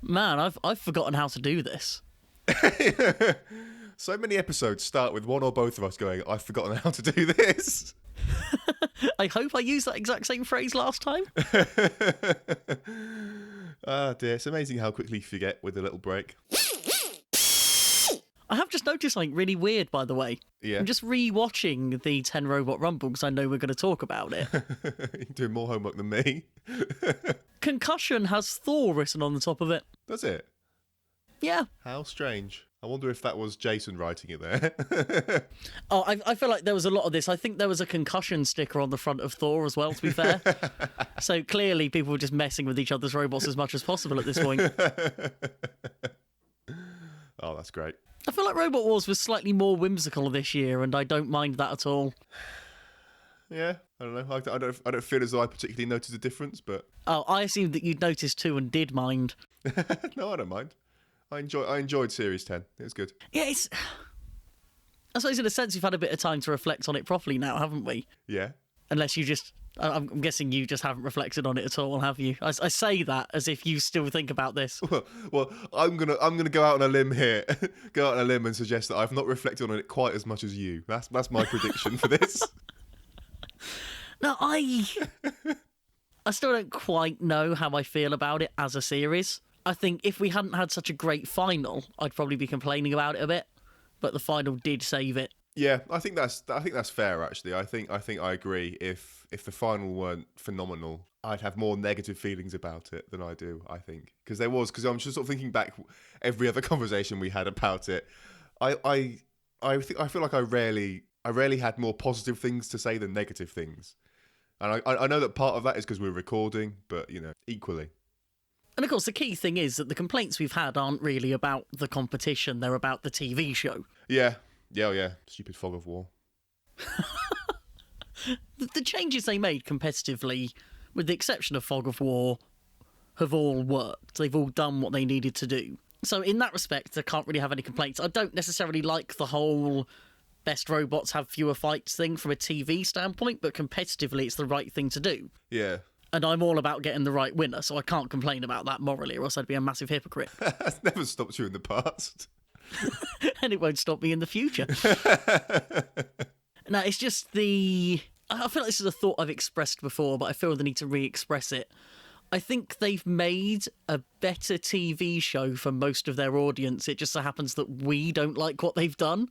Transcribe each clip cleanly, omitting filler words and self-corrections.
Man, I've forgotten how to do this. So many episodes start with one or both of us going, I've forgotten how to do this. I hope I used that exact same phrase last time. Ah, dear. It's amazing how quickly you forget with a little break. I have just noticed something really weird, by the way. Yeah. I'm just re-watching the 10 Robot Rumble because I know we're going to talk about it. You're doing more homework than me. Concussion has Thor written on the top of it. Does it? Yeah. How strange. I wonder if that was Jason writing it there. Oh, I feel like there was a lot of this. I think there was a concussion sticker on the front of Thor as well, to be fair. So clearly people were just messing with each other's robots as much as possible at this point. Oh, that's great. I feel like Robot Wars was slightly more whimsical this year, and I don't mind that at all. Yeah, I don't know. I don't feel as though I particularly noticed a difference, but... Oh, I assumed that you'd noticed too and did mind. No, I don't mind. I enjoyed Series 10. It was good. Yeah, it's... I suppose in a sense we've had a bit of time to reflect on it properly now, haven't we? Yeah. Unless you just... I'm guessing you just haven't reflected on it at all, have you? I say that as if you still think about this. Well, I'm gonna go out on a limb here. Go out on a limb and suggest that I've not reflected on it quite as much as you. That's my prediction for this. No, I still don't quite know how I feel about it as a series. I think if we hadn't had such a great final, I'd probably be complaining about it a bit. But the final did save it. Yeah, I think that's fair actually. I think I agree. If the final weren't phenomenal, I'd have more negative feelings about it than I do. I think because I'm just sort of thinking back every other conversation we had about it. I feel like I rarely had more positive things to say than negative things, and I know that part of that is because we're recording, but equally. And of course, the key thing is that the complaints we've had aren't really about the competition; they're about the TV show. Yeah. Stupid Fog of War. The changes they made competitively, with the exception of Fog of War, have all worked. They've all done what they needed to do. So in that respect, I can't really have any complaints. I don't necessarily like the whole best robots have fewer fights thing from a TV standpoint, but competitively it's the right thing to do. Yeah. And I'm all about getting the right winner, so I can't complain about that morally, or else I'd be a massive hypocrite. That's never stopped you in the past. And it won't stop me in the future. No, it's just I feel like this is a thought I've expressed before, but I feel the need to re-express it. I think they've made a better TV show for most of their audience. It just so happens that we don't like what they've done.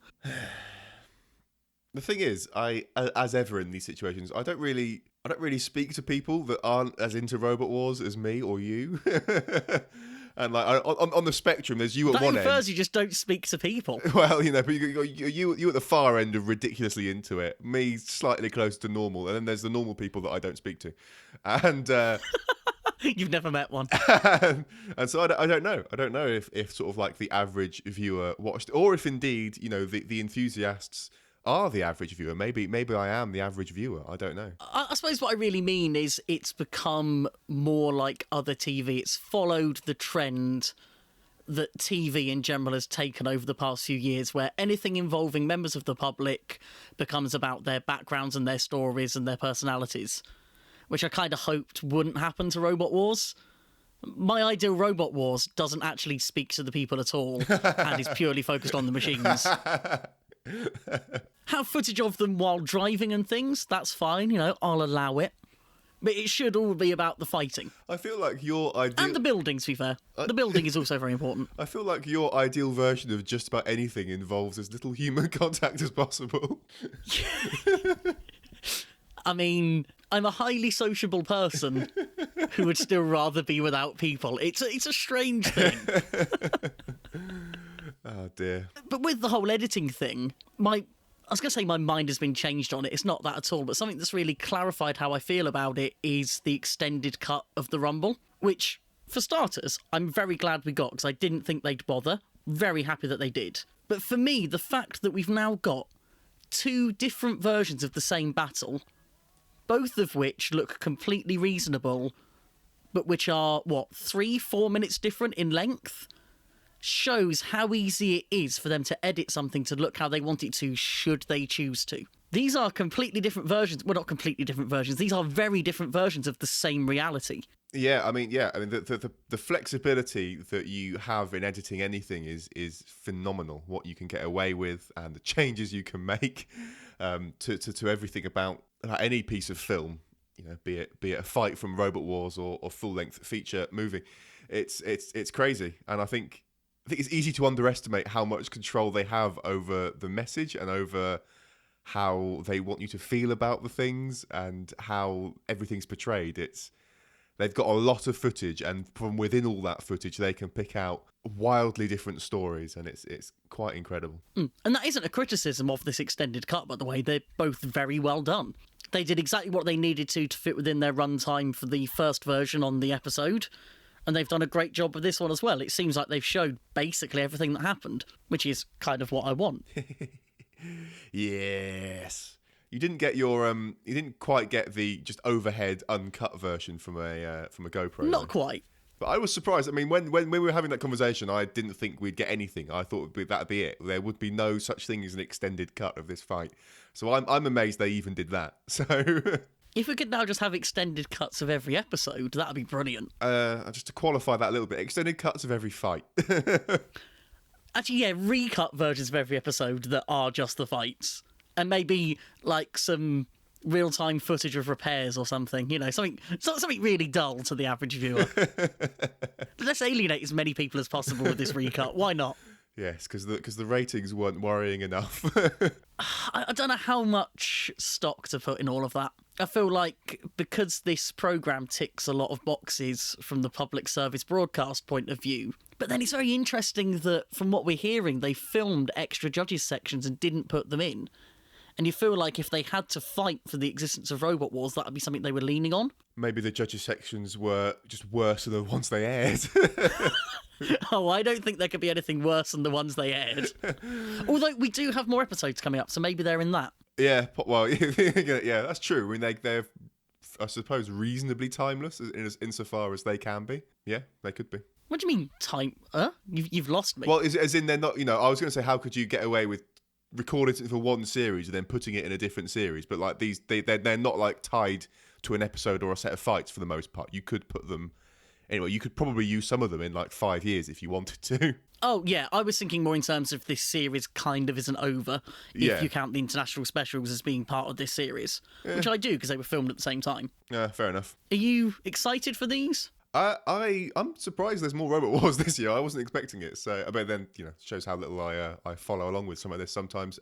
The thing is, as ever in these situations, I don't really speak to people that aren't as into Robot Wars as me or you. And like on the spectrum, there's you at one end. That infers you just don't speak to people. Well, but you at the far end of ridiculously into it. Me slightly close to normal, and then there's the normal people that I don't speak to, and you've never met one. and so I don't know. I don't know if sort of like the average viewer watched, or if indeed the enthusiasts are the average viewer. Maybe I am the average viewer. I don't know. I suppose what I really mean is it's become more like other TV. It's followed the trend that TV in general has taken over the past few years, where anything involving members of the public becomes about their backgrounds and their stories and their personalities, which I kind of hoped wouldn't happen to Robot Wars. My ideal Robot Wars doesn't actually speak to the people at all and is purely focused on the machines. Have footage of them while driving and things, that's fine, I'll allow it. But it should all be about the fighting. I feel like your ideal... And the building, to be fair. The building is also very important. I feel like your ideal version of just about anything involves as little human contact as possible. I mean, I'm a highly sociable person who would still rather be without people. It's a strange thing. Oh, dear. But with the whole editing thing, I was going to say my mind has been changed on it. It's not that at all. But something that's really clarified how I feel about it is the extended cut of the Rumble, which, for starters, I'm very glad we got because I didn't think they'd bother. Very happy that they did. But for me, the fact that we've now got two different versions of the same battle, both of which look completely reasonable, but which are, 3-4 minutes different in length? shows how easy it is for them to edit something to look how they want it to, should they choose to. These are completely different versions. Well, not completely different versions. These are very different versions of the same reality. Yeah, I mean, the flexibility that you have in editing anything is phenomenal. What you can get away with and the changes you can make to everything about any piece of film, be it a fight from Robot Wars or full length feature movie, it's crazy. And I think it's easy to underestimate how much control they have over the message and over how they want you to feel about the things and how everything's portrayed. They've got a lot of footage, and from within all that footage, they can pick out wildly different stories, and it's quite incredible. And that isn't a criticism of this extended cut, by the way. They're both very well done. They did exactly what they needed to fit within their runtime for the first version on the episode, and they've done a great job with this one as well. It seems like they've showed basically everything that happened, which is kind of what I want. Yes. You didn't get you didn't quite get the just overhead uncut version from a GoPro. Not quite. But I was surprised. I mean, when we were having that conversation, I didn't think we'd get anything. I thought that'd be it. There would be no such thing as an extended cut of this fight. So I'm amazed they even did that. So if we could now just have extended cuts of every episode, that'd be brilliant. Just to qualify that a little bit, extended cuts of every fight. Actually, yeah, recut versions of every episode that are just the fights. And maybe like some real-time footage of repairs or something, something really dull to the average viewer. Let's alienate as many people as possible with this recut. Why not? Yes, because the ratings weren't worrying enough. I don't know how much stock to put in all of that. I feel like because this programme ticks a lot of boxes from the public service broadcast point of view, but then it's very interesting that from what we're hearing, they filmed extra judges sections and didn't put them in. And you feel like if they had to fight for the existence of Robot Wars, that would be something they were leaning on. Maybe the judges' sections were just worse than the ones they aired. Oh, I don't think there could be anything worse than the ones they aired. Although we do have more episodes coming up, so maybe they're in that. Yeah, well, yeah, that's true. I mean, they're, I suppose, reasonably timeless insofar as they can be. Yeah, they could be. What do you mean, time? You've lost me. Well, as in they're not, I was going to say, how could you get away with recording it for one series and then putting it in a different series? But like they're not like tied to an episode or a set of fights for the most part. You could put them anyway. You could probably use some of them in like 5 years if you wanted to. Oh yeah, I was thinking more in terms of this series kind of isn't over if you count the international specials as being part of this series, which I do because they were filmed at the same time. Yeah, fair enough. Are you excited for these? I'm surprised there's more Robot Wars this year. I wasn't expecting it. So, but then, shows how little I follow along with some of this sometimes.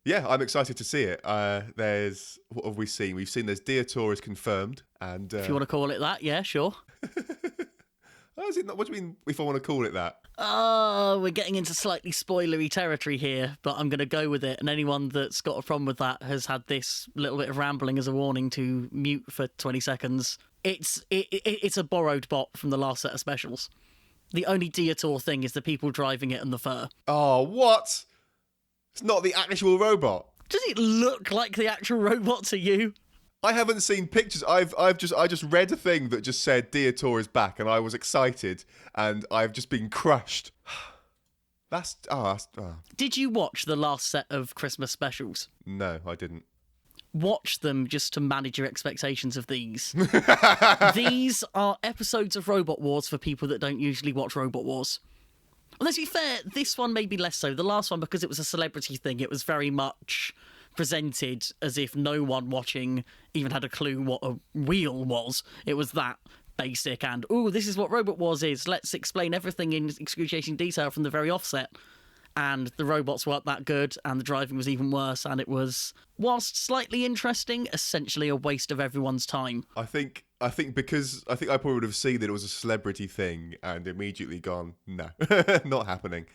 Yeah, I'm excited to see it. What have we seen? We've seen there's Deator is confirmed. And if you want to call it that, yeah, sure. Oh, is it not? What do you mean if I want to call it that? Oh, we're getting into slightly spoilery territory here, but I'm going to go with it. And anyone that's got a problem with that has had this little bit of rambling as a warning to mute for 20 seconds. It's a borrowed bot from the last set of specials. The only Deator thing is the people driving it and the fur. Oh, what? It's not the actual robot. Does it look like the actual robot to you? I haven't seen pictures. I just read a thing that just said Deator is back, and I was excited, and I've just been crushed. That's. Did you watch the last set of Christmas specials? No, I didn't. Watch them just to manage your expectations of these. These are episodes of Robot Wars for people that don't usually watch Robot Wars. Well, let's be fair, this one maybe less so. The last one, because it was a celebrity thing, it was very much presented as if no one watching even had a clue what a wheel was. It was that basic and, this is what Robot Wars is. Let's explain everything in excruciating detail from the very offset. And the robots weren't that good, and the driving was even worse, and it was, whilst slightly interesting, essentially a waste of everyone's time. I think because I probably would have seen that it was a celebrity thing and immediately gone, no, not happening.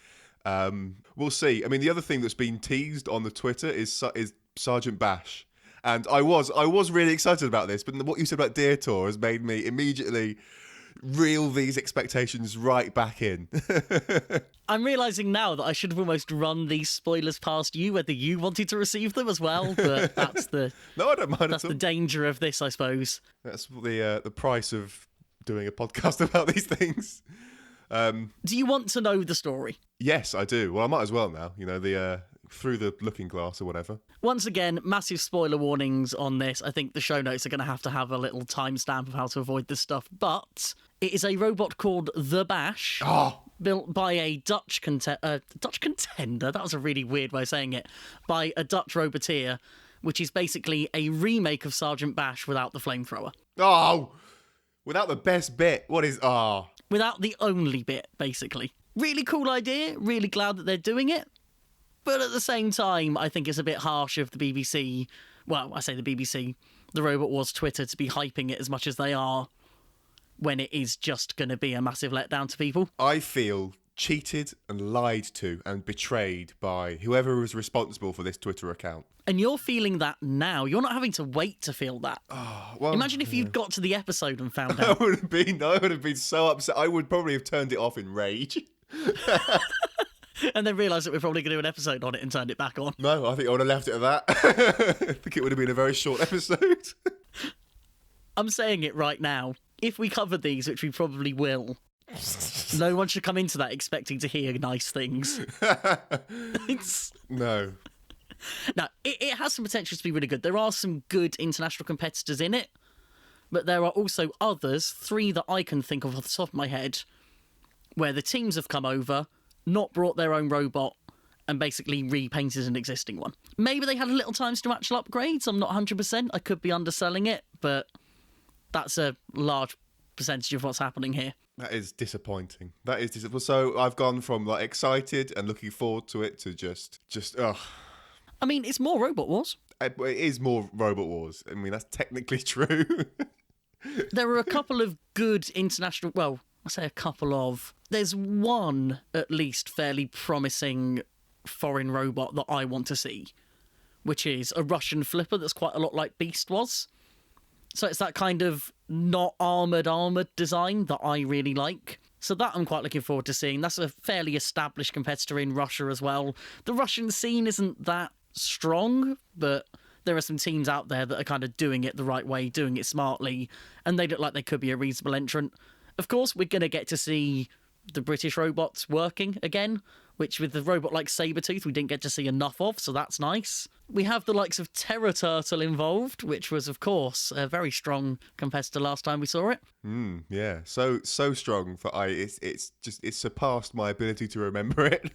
We'll see. I mean, the other thing that's been teased on the Twitter is Sergeant Bash, and I was really excited about this, but what you said about Deator has made me immediately reel these expectations right back in. I'm realising now that I should have almost run these spoilers past you, whether you wanted to receive them as well, but that's the no, I don't mind. That's the danger of this, I suppose. That's the price of doing a podcast about these things. Do you want to know the story? Yes, I do. Well, I might as well now. You know, the through the looking glass or whatever. Once again, massive spoiler warnings on this. I think the show notes are going to have a little timestamp of how to avoid this stuff. But it is a robot called The Bash, built by a Dutch contender. That was a really weird way of saying it. By a Dutch roboteer, which is basically a remake of Sergeant Bash without the flamethrower. Oh, without the best bit. What is... Without the only bit, basically. Really cool idea. Really glad that they're doing it. But at the same time, I think it's a bit harsh of the BBC. Well, I say the BBC, the Robot Wars Twitter, to be hyping it as much as they are when it is just going to be a massive letdown to people. I feel cheated and lied to and betrayed by whoever was responsible for this Twitter account. And you're feeling that now. You're not having to wait to feel that. Well, imagine if you'd got to the episode and found out. I would have been so upset. I would probably have turned it off in rage. And then realised that we're probably going to do an episode on it and turned it back on. No, I think I would have left it at that. I think it would have been a very short episode. I'm saying it right now. If we cover these, which we probably will, no one should come into that expecting to hear nice things. No. Now, it has some potential to be really good. There are some good international competitors in it, but there are also others, 3 that I can think of off the top of my head, where the teams have come over, not brought their own robot, and basically repainted an existing one. Maybe they had a little time to actual upgrades. I'm not 100%. I could be underselling it, but that's a large percentage of what's happening here. That is disappointing. That is disappointing. So I've gone from like excited and looking forward to it to just ugh. I mean, it's more Robot Wars. It is more Robot Wars. I mean, that's technically true. There are a couple of good international... Well, I say a couple of... There's one, at least, fairly promising foreign robot that I want to see, which is a Russian flipper that's quite a lot like Beast was. So it's that kind of not armoured design that I really like. So that I'm quite looking forward to seeing. That's a fairly established competitor in Russia as well. The Russian scene isn't that strong, but there are some teams out there that are kind of doing it the right way, doing it smartly, and they look like they could be a reasonable entrant. Of course, we're going to get to see the British robots working again, which with the robot like Sabretooth we didn't get to see enough of, so that's nice. We have the likes of Terror Turtle involved, which was, of course, a very strong competitor last time we saw it. Yeah, so strong for it's surpassed my ability to remember it.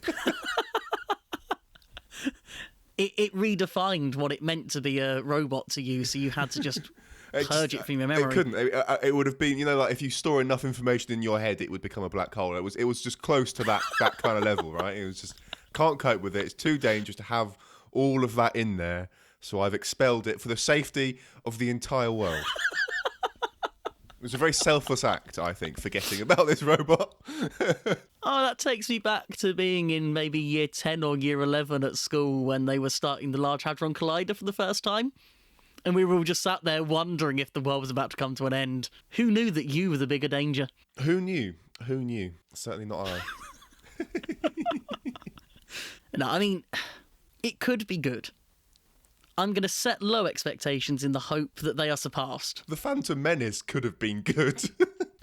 It redefined what it meant to be a robot to you, so you had to just purge it from your memory. It couldn't. It would have been, like if you store enough information in your head, it would become a black hole. It was just close to that kind of level, right? It was just, can't cope with it. It's too dangerous to have all of that in there. So I've expelled it for the safety of the entire world. It was a very selfless act, I think, forgetting about this robot. Oh, that takes me back to being in maybe year 10 or year 11 at school when they were starting the Large Hadron Collider for the first time. And we were all just sat there wondering if the world was about to come to an end. Who knew that you were the bigger danger? Who knew? Certainly not I. No, I mean, it could be good. I'm going to set low expectations in the hope that they are surpassed. The Phantom Menace could have been good.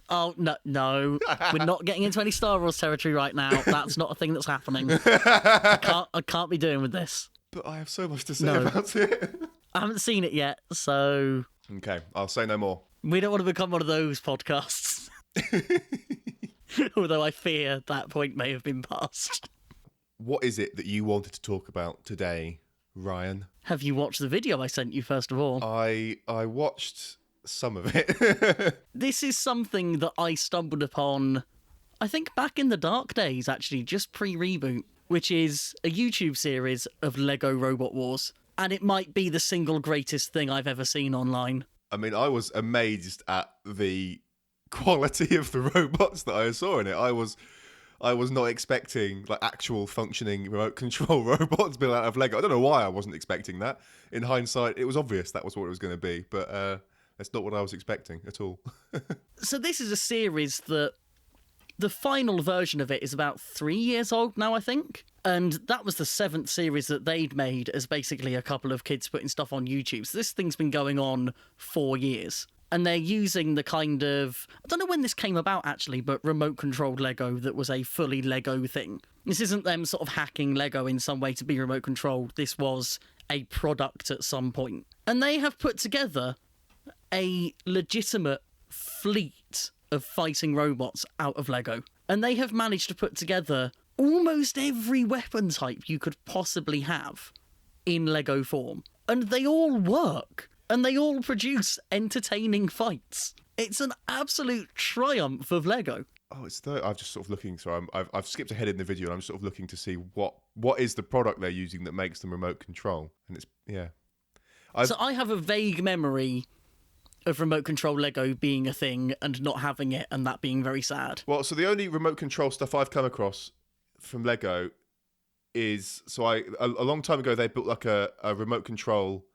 Oh, no. We're not getting into any Star Wars territory right now. That's not a thing that's happening. I can't be doing with this. But I have so much to say about it. I haven't seen it yet, so... Okay, I'll say no more. We don't want to become one of those podcasts. Although I fear that point may have been passed. What is it that you wanted to talk about today, Ryan? Have you watched the video I sent you, first of all? I watched some of it. This is something that I stumbled upon, I think back in the dark days, actually, just pre-reboot, which is a YouTube series of Lego Robot Wars. And it might be the single greatest thing I've ever seen online. I mean, I was amazed at the quality of the robots that I saw in it. I was not expecting like actual functioning remote control robots built out of Lego. I don't know why I wasn't expecting that. In hindsight, it was obvious that was what it was going to be, but that's not what I was expecting at all. So this is a series that the final version of it is about 3 years old now, I think. And that was the 7th series that they'd made as basically a couple of kids putting stuff on YouTube. So this thing's been going on 4 years. And they're using the kind of, I don't know when this came about actually, but remote controlled Lego that was a fully Lego thing. This isn't them sort of hacking Lego in some way to be remote controlled. This was a product at some point. And they have put together a legitimate fleet of fighting robots out of Lego. And they have managed to put together almost every weapon type you could possibly have in Lego form. And they all work. And they all produce entertaining fights. It's an absolute triumph of Lego. Oh, I'm just sort of looking. So I've skipped ahead in the video, and I'm sort of looking to see what is the product they're using that makes them remote control. And it's So I have a vague memory of remote control Lego being a thing and not having it, and that being very sad. Well, so the only remote control stuff I've come across from Lego is a long time ago they built like a remote control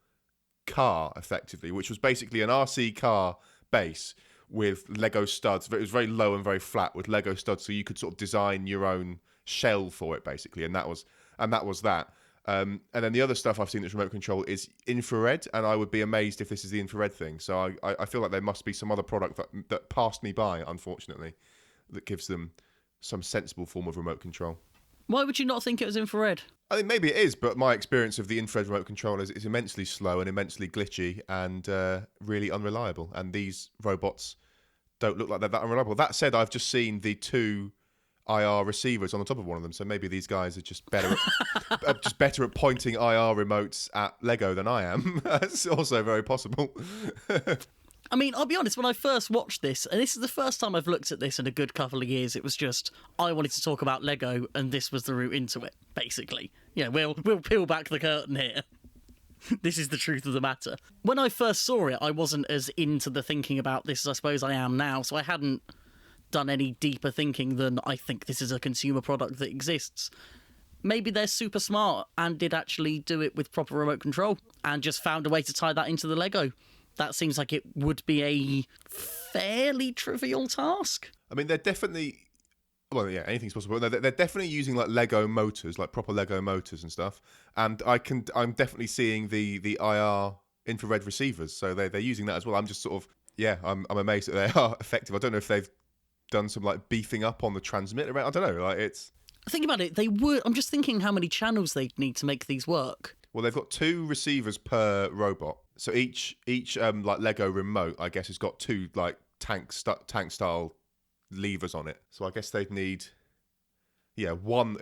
car, effectively, which was basically an RC car base with Lego studs. It was very low and very flat with Lego studs, so you could sort of design your own shell for it, basically, and that was that. And then the other stuff I've seen that's remote control is infrared, and I would be amazed if this is the infrared thing. So I feel like there must be some other product that passed me by, unfortunately, that gives them some sensible form of remote control. Why would you not think it was infrared? I think maybe it is, but my experience of the infrared remote control is immensely slow and immensely glitchy and really unreliable. And these robots don't look like they're that unreliable. That said, I've just seen the 2 IR receivers on the top of one of them, so maybe these guys are just better at pointing IR remotes at Lego than I am. That's also very possible. I mean, I'll be honest, when I first watched this, and this is the first time I've looked at this in a good couple of years, it was just, I wanted to talk about Lego, and this was the route into it, basically. Yeah, we'll peel back the curtain here. This is the truth of the matter. When I first saw it, I wasn't as into the thinking about this as I suppose I am now, so I hadn't done any deeper thinking than I think this is a consumer product that exists. Maybe they're super smart and did actually do it with proper remote control, and just found a way to tie that into the Lego. That seems like it would be a fairly trivial task. I mean, they're definitely... Well, yeah, anything's possible. They're definitely using like Lego motors, like proper Lego motors and stuff. And I'm definitely seeing the IR infrared receivers, so they're using that as well. I'm just sort of I'm amazed that they are effective. I don't know if they've done some like beefing up on the transmitter. I don't know. Like it's. Think about it. They would. I'm just thinking how many channels they'd need to make these work. Well, they've got 2 receivers per robot. So each like Lego remote, I guess, has got 2 like tank style levers on it. So I guess they'd need one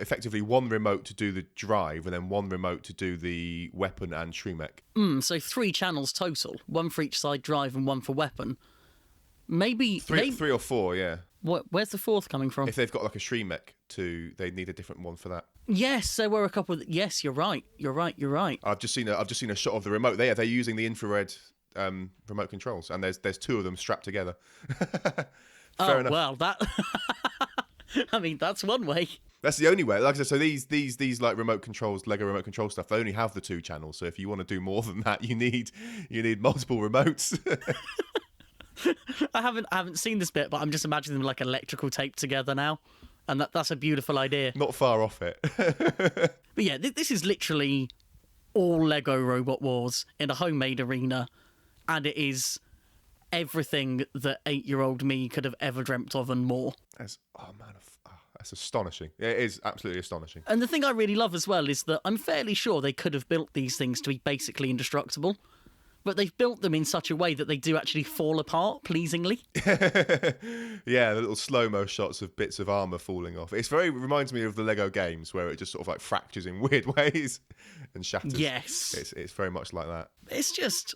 remote to do the drive, and then 1 remote to do the weapon and Shriemek. So 3 channels total, 1 for each side drive and 1 for weapon. Maybe 3 or 4, yeah. Where's the 4th coming from? If they've got like a Shriemek they'd need a different one for that. Yes, there were a couple. Yes, you're right. I've just seen a shot of the remote. They're using the infrared remote controls, and there's 2 of them strapped together. Fair enough. Well, that. I mean, that's one way. That's the only way. Like I said, so these like remote controls, Lego remote control stuff, they only have the 2 channels. So if you want to do more than that, you need multiple remotes. I haven't seen this bit, but I'm just imagining them like electrical tape together now, and that's a beautiful idea. Not far off it. But yeah, this is literally all Lego Robot Wars in a homemade arena, and it is everything that 8-year-old me could have ever dreamt of and more. That's astonishing. It is absolutely astonishing. And the thing I really love as well is that I'm fairly sure they could have built these things to be basically indestructible. But they've built them in such a way that they do actually fall apart pleasingly. Yeah, the little slow-mo shots of bits of armour falling off. It reminds me of the Lego games where it just sort of like fractures in weird ways and shatters. Yes. It's very much like that. It's just,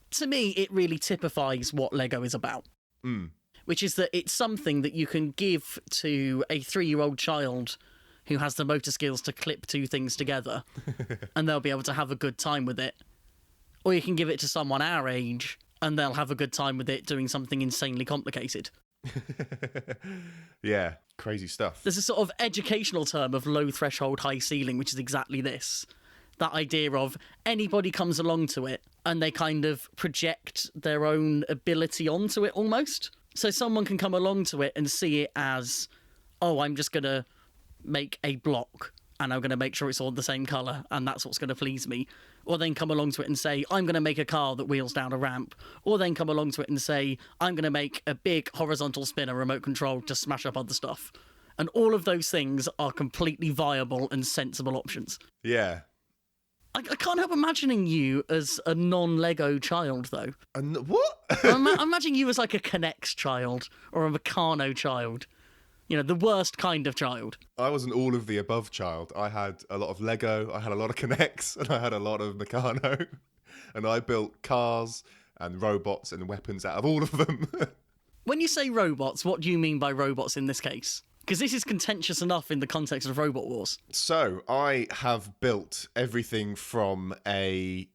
to me, it really typifies what Lego is about. Which is that it's something that you can give to a 3-year-old child who has the motor skills to clip 2 things together, and they'll be able to have a good time with it. Or you can give it to someone our age, and they'll have a good time with it doing something insanely complicated. Yeah, crazy stuff. There's a sort of educational term of low threshold, high ceiling, which is exactly this. That idea of anybody comes along to it, and they kind of project their own ability onto it almost. So someone can come along to it and see it as, oh, I'm just going to make a block, and I'm going to make sure it's all the same colour, and that's what's going to please me. Or then come along to it and say, I'm going to make a car that wheels down a ramp. Or then come along to it and say, I'm going to make a big horizontal spinner remote control to smash up other stuff. And all of those things are completely viable and sensible options. Yeah. I can't help imagining you as a non-Lego child, though. What? I'm imagining you as like a Connects child or a Meccano child. You know, the worst kind of child. I was an all of the above child. I had a lot of Lego, I had a lot of Connects, and I had a lot of Meccano. And I built cars and robots and weapons out of all of them. When you say robots, what do you mean by robots in this case? Because this is contentious enough in the context of Robot Wars. So, I have built everything from a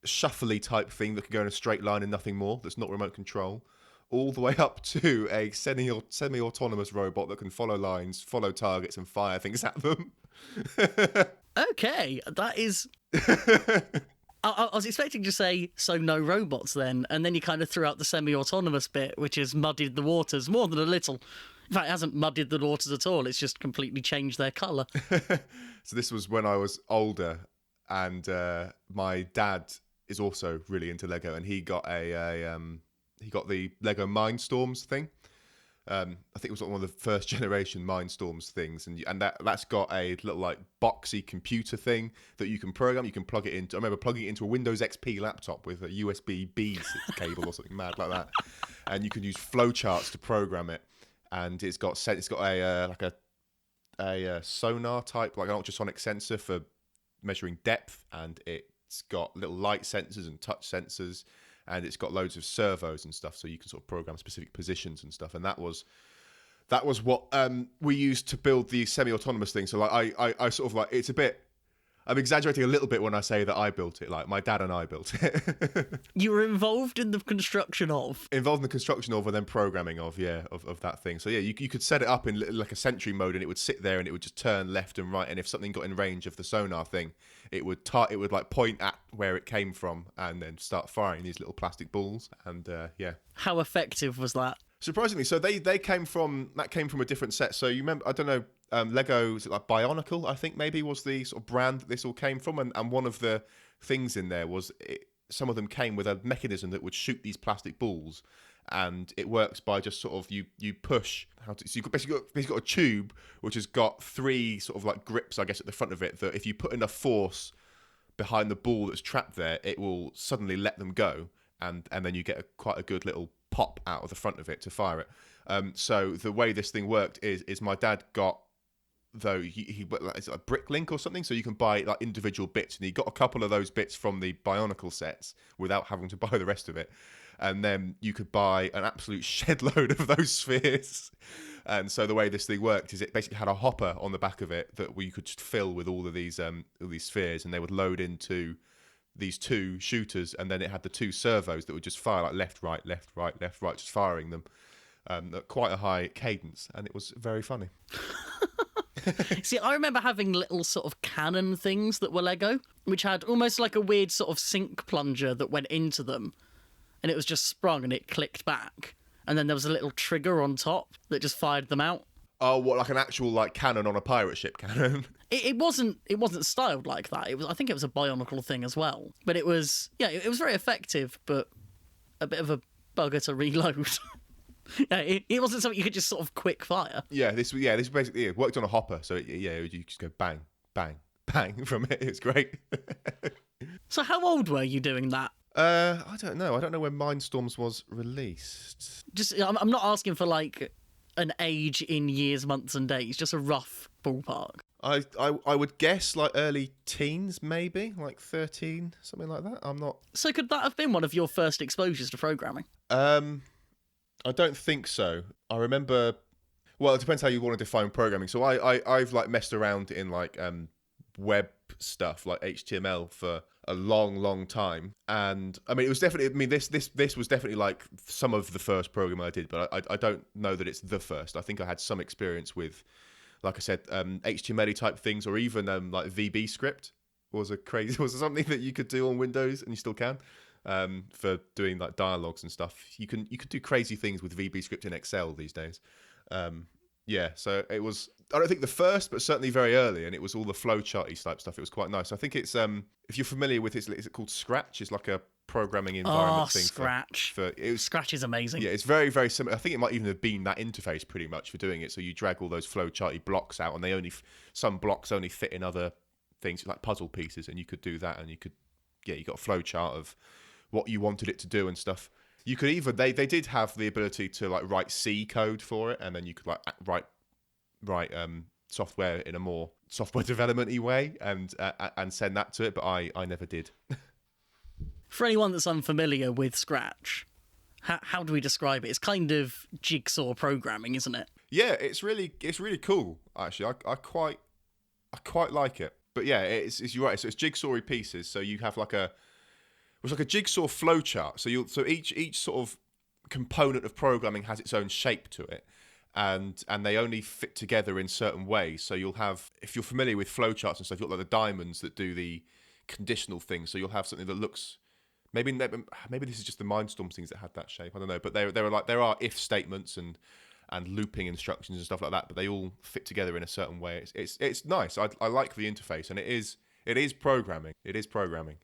shuffly type thing that can go in a straight line and nothing more, that's not remote control, all the way up to a semi-autonomous robot that can follow lines, follow targets, and fire things at them. Okay, that is... I was expecting to say, so no robots then, and then you kind of threw out the semi-autonomous bit, which has muddied the waters more than a little. In fact, it hasn't muddied the waters at all, it's just completely changed their colour. So this was when I was older, and my dad is also really into Lego, and he got he got the Lego Mindstorms thing. I think it was one of the first generation Mindstorms things, and that's got a little like boxy computer thing that you can program. You can plug it into. I remember plugging it into a Windows XP laptop with a USB-B cable or something mad like that, and you can use flowcharts to program it. And it's got a sonar type, like an ultrasonic sensor for measuring depth, and it's got little light sensors and touch sensors. And it's got loads of servos and stuff, so you can sort of program specific positions and stuff. And that was what we used to build the semi-autonomous thing. So like I sort of like, it's a bit, I'm exaggerating a little bit when I say that I built it. Like my dad and I built it. You were involved in the construction of? Involved in the construction of and then programming of that thing. So yeah, you could set it up in like a sentry mode, and it would sit there and it would just turn left and right. And if something got in range of the sonar thing, it would like point at where it came from and then start firing these little plastic balls. And yeah. How effective was that? Surprisingly, so they came from a different set. So you remember, I don't know, Lego, is it like Bionicle, I think maybe was the sort of brand that this all came from, and one of the things in there was some of them came with a mechanism that would shoot these plastic balls, and it works by just sort of you push so you've basically got a tube which has got three sort of like grips, I guess, at the front of it, that if you put enough force behind the ball that's trapped there, it will suddenly let them go, and then you get quite a good little pop out of the front of it to fire it. So the way this thing worked is my dad got, though it's like Bricklink or something, so you can buy like individual bits, and he got a couple of those bits from the Bionicle sets without having to buy the rest of it. And then you could buy an absolute shed load of those spheres. And so the way this thing worked is it basically had a hopper on the back of it that you could just fill with all of these spheres, and they would load into these two shooters, and then it had the two servos that would just fire like left, right, left, right, left, right, just firing them at quite a high cadence, and it was very funny. See, I remember having little sort of cannon things that were Lego, which had almost like a weird sort of sink plunger that went into them, and it was just sprung and it clicked back, and then there was a little trigger on top that just fired them out. Oh, what, like an actual like cannon on a pirate ship cannon? It wasn't styled like that. I think it was a Bionicle thing as well. But it was very effective, but a bit of a bugger to reload. Yeah, it wasn't something you could just sort of quick fire. This basically it worked on a hopper, so you just go bang, bang, bang from it. It was great. So how old were you doing that? I don't know. I don't know when Mindstorms was released. I'm not asking for like an age in years, months, and days. Just a rough ballpark. I would guess like early teens, maybe like 13, something like that. I'm not. So could that have been one of your first exposures to programming? I don't think so. I remember. Well, it depends how you want to define programming. So I've like messed around in like web stuff like HTML for a long time, and I mean it was definitely. I mean this was definitely like some of the first programming I did, but I don't know that it's the first. I think I had some experience with, like I said, HTML type things, or even like VB script was something that you could do on Windows, and you still can. For doing like dialogues and stuff, you could do crazy things with VB script in Excel these days. So it was. I don't think the first, but certainly very early, and it was all the flowcharty type stuff. It was quite nice. I think it's if you're familiar with it, is it called Scratch? It's like a programming environment thing. Scratch. Scratch is amazing. Yeah, it's very, very similar. I think it might even have been that interface pretty much for doing it. So you drag all those flowcharty blocks out, and some blocks only fit in other things like puzzle pieces, and you could do that, and you got a flowchart of what you wanted it to do and stuff. You could even they did have the ability to like write C code for it, and then you could like write software in a more software development-y way and send that to it, but I never did. For anyone that's unfamiliar with Scratch, how do we describe it? It's kind of jigsaw programming, isn't it? Yeah, it's really cool actually. I quite like it. But yeah, it's you're right. So it's jigsawy pieces. So you have it's like a jigsaw flowchart. So each sort of component of programming has its own shape to it, and they only fit together in certain ways. So you'll have, if you're familiar with flowcharts and stuff, you've got like the diamonds that do the conditional things. So you'll have something that looks maybe this is just the Mindstorm things that had that shape. I don't know, but there are if statements and looping instructions and stuff like that, but they all fit together in a certain way. It's nice. I like the interface, and it is programming. It is programming.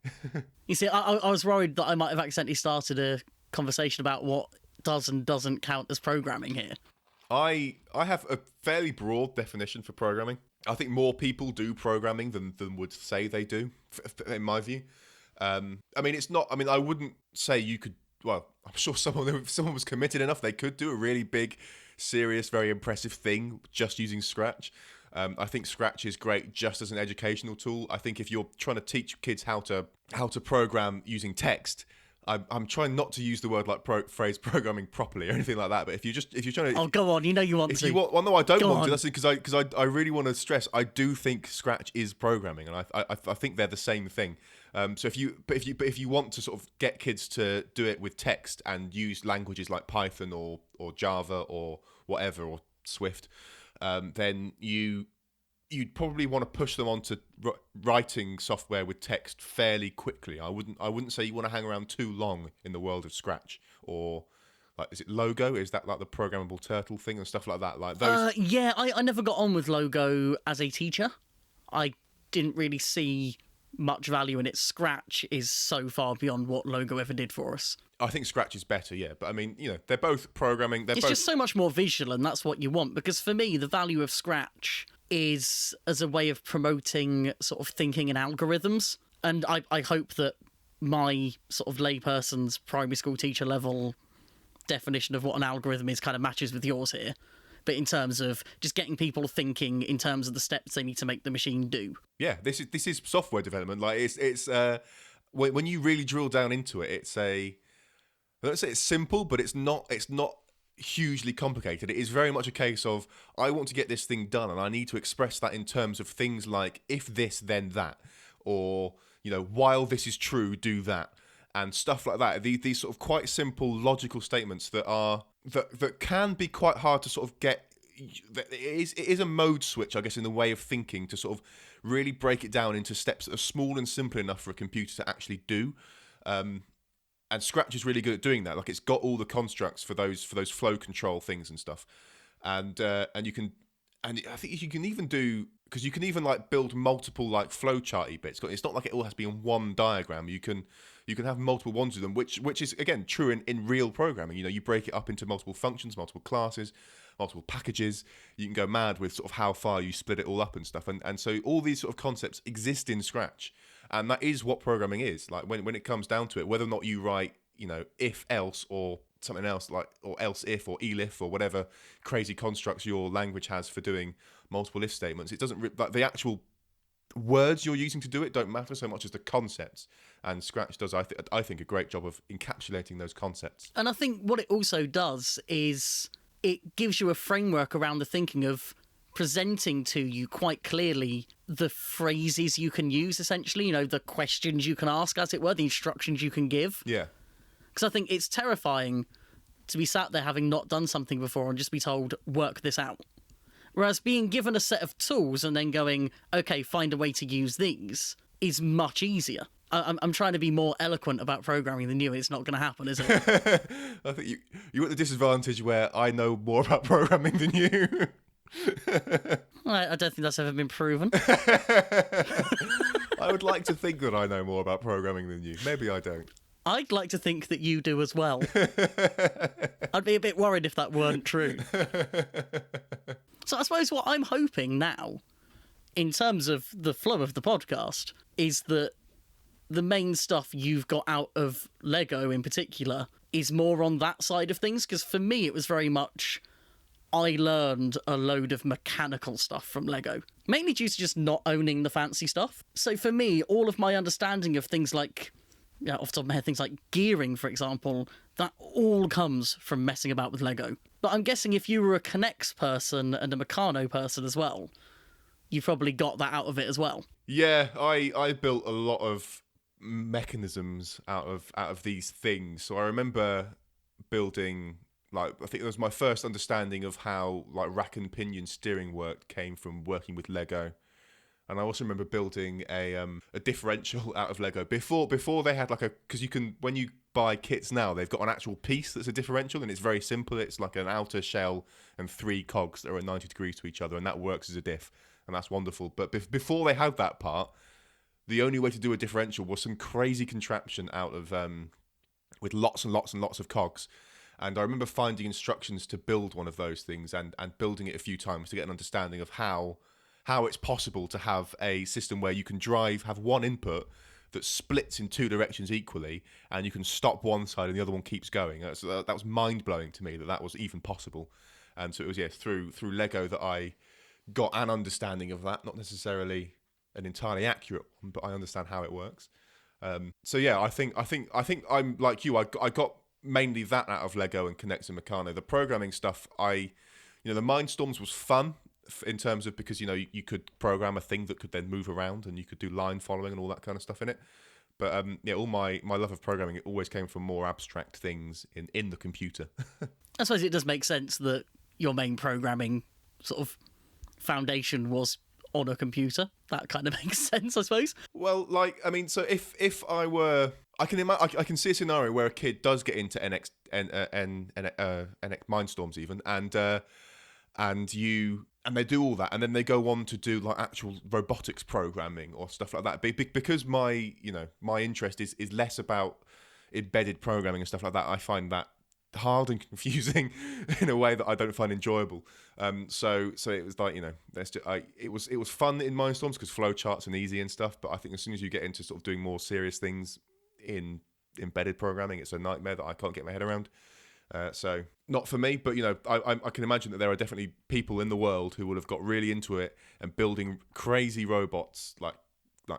You see, I was worried that I might have accidentally started a conversation about what does and doesn't count as programming here. I have a fairly broad definition for programming. I think more people do programming than would say they do, in my view. I mean, it's not. I mean, I wouldn't say you could. Well, I'm sure if someone was committed enough, they could do a really big, serious, very impressive thing just using Scratch. I think Scratch is great just as an educational tool. I think if you're trying to teach kids how to program using text, I'm trying not to use the word like phrase programming properly or anything like that. But if you're trying to, go on, you want to. Well, no, I don't want to. That's because I really want to stress. I do think Scratch is programming, and I think they're the same thing. So if you want to sort of get kids to do it with text and use languages like Python or Java or whatever or Swift, then you'd probably want to push them onto writing software with text fairly quickly. I wouldn't say you want to hang around too long in the world of Scratch, or like, is it Logo? Is that like the programmable turtle thing and stuff like that? Like those. Yeah, I never got on with Logo as a teacher. I didn't really see much value in it. Scratch is so far beyond what Logo ever did for us. I think Scratch is better, yeah. But I mean, they're both programming. It's just so much more visual, and that's what you want. Because for me, the value of Scratch is as a way of promoting sort of thinking in algorithms. And I hope that my sort of layperson's primary school teacher level definition of what an algorithm is kind of matches with yours here. But in terms of just getting people thinking in terms of the steps they need to make the machine do. Yeah, this is software development. Like it's when you really drill down into it, I don't say it's simple, but it's not hugely complicated. It is very much a case of, I want to get this thing done, and I need to express that in terms of things like, if this then that, or while this is true, do that, and stuff like that. These sort of quite simple logical statements that can be quite hard to sort of get. It is a mode switch, I guess, in the way of thinking, to sort of really break it down into steps that are small and simple enough for a computer to actually do. And Scratch is really good at doing that. Like, it's got all the constructs for those flow control things and stuff, and you can, and I think you can even do, because you can even like build multiple like flowcharty bits. It's not like it all has to be in one diagram. You can have multiple ones of them, which is again true in real programming. You break it up into multiple functions, multiple classes, multiple packages. You can go mad with sort of how far you split it all up and stuff. And so all these sort of concepts exist in Scratch. And that is what programming is. Like when it comes down to it, whether or not you write, if else or something else, like, or else if or elif or whatever crazy constructs your language has for doing multiple if statements, it doesn't, like, the actual words you're using to do it don't matter so much as the concepts. And Scratch does, I think, a great job of encapsulating those concepts. And I think what it also does is it gives you a framework around the thinking of presenting to you quite clearly the phrases you can use, essentially, the questions you can ask, as it were, the instructions you can give. Yeah. Because I think it's terrifying to be sat there having not done something before and just be told, work this out. Whereas being given a set of tools and then going, okay, find a way to use these, is much easier. I'm trying to be more eloquent about programming than you. It's not going to happen, is it? I think you're at the disadvantage where I know more about programming than you. I don't think that's ever been proven. I would like to think that I know more about programming than you. Maybe I don't. I'd like to think that you do as well. I'd be a bit worried if that weren't true. So I suppose what I'm hoping now, in terms of the flow of the podcast, is that the main stuff you've got out of Lego in particular is more on that side of things. Because for me, it was very much, I learned a load of mechanical stuff from Lego, mainly due to just not owning the fancy stuff. So for me, all of my understanding of things like, off the top of my head, things like gearing, for example, that all comes from messing about with Lego. But I'm guessing if you were a Connects person and a Meccano person as well, you probably got that out of it as well. Yeah, I built a lot of mechanisms out of these things. So I remember building, like, I think it was my first understanding of how like rack and pinion steering worked came from working with Lego. And I also remember building a differential out of Lego before they had like because you can, when you buy kits now, they've got an actual piece that's a differential, and it's very simple. It's like an outer shell and 3 cogs that are at 90 degrees to each other, and that works as a diff, and that's wonderful. But before they had that part, the only way to do a differential was some crazy contraption out of with lots and lots and lots of cogs. And I remember finding instructions to build one of those things and building it a few times to get an understanding of how it's possible to have a system where you can have one input that splits in 2 directions equally, and you can stop one side and the other one keeps going. That was mind-blowing to me that was even possible. And so it was, through Lego that I got an understanding of that, not necessarily an entirely accurate one, but I understand how it works. So yeah, I think I'm like you. I got mainly that out of Lego and Connects and Meccano. The programming stuff, the Mindstorms was fun in terms of, because you could program a thing that could then move around and you could do line following and all that kind of stuff in it. But all my love of programming, it always came from more abstract things in the computer. I suppose it does make sense that your main programming sort of foundation was on a computer. That kind of makes sense, I suppose. Well, so if I were, I can see a scenario where a kid does get into NX Mindstorms even, and they do all that, and then they go on to do like actual robotics programming or stuff like that. Because my interest is less about embedded programming and stuff like that. I find that hard and confusing in a way that I don't find enjoyable. So it was like, it was fun in Mindstorms because flowcharts and easy and stuff. But I think as soon as you get into sort of doing more serious things in embedded programming, it's a nightmare that I can't get my head around. So not for me, but I can imagine that there are definitely people in the world who would have got really into it and building crazy robots like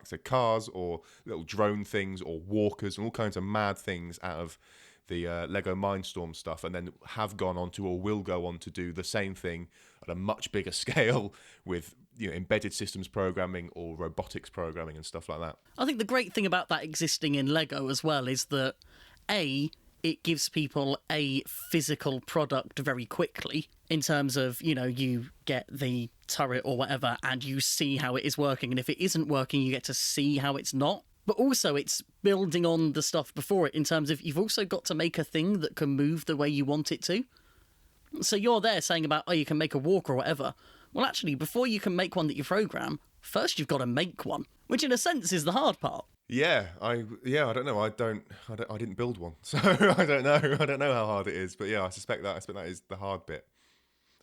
say cars or little drone things or walkers and all kinds of mad things out of the Lego Mindstorm stuff, and then have gone on to or will go on to do the same thing at a much bigger scale with embedded systems programming or robotics programming and stuff like that. I think the great thing about that existing in Lego as well is that it gives people a physical product very quickly in terms of, you get the turret or whatever and you see how it is working. And if it isn't working, you get to see how it's not. But also it's building on the stuff before it in terms of you've also got to make a thing that can move the way you want it to. So you're there saying about, you can make a walk or whatever. Well, actually, before you can make one that you program, first you've got to make one, which in a sense is the hard part. Yeah, I don't know. I didn't build one, so I don't know. I don't know how hard it is, but yeah, I suspect that is the hard bit.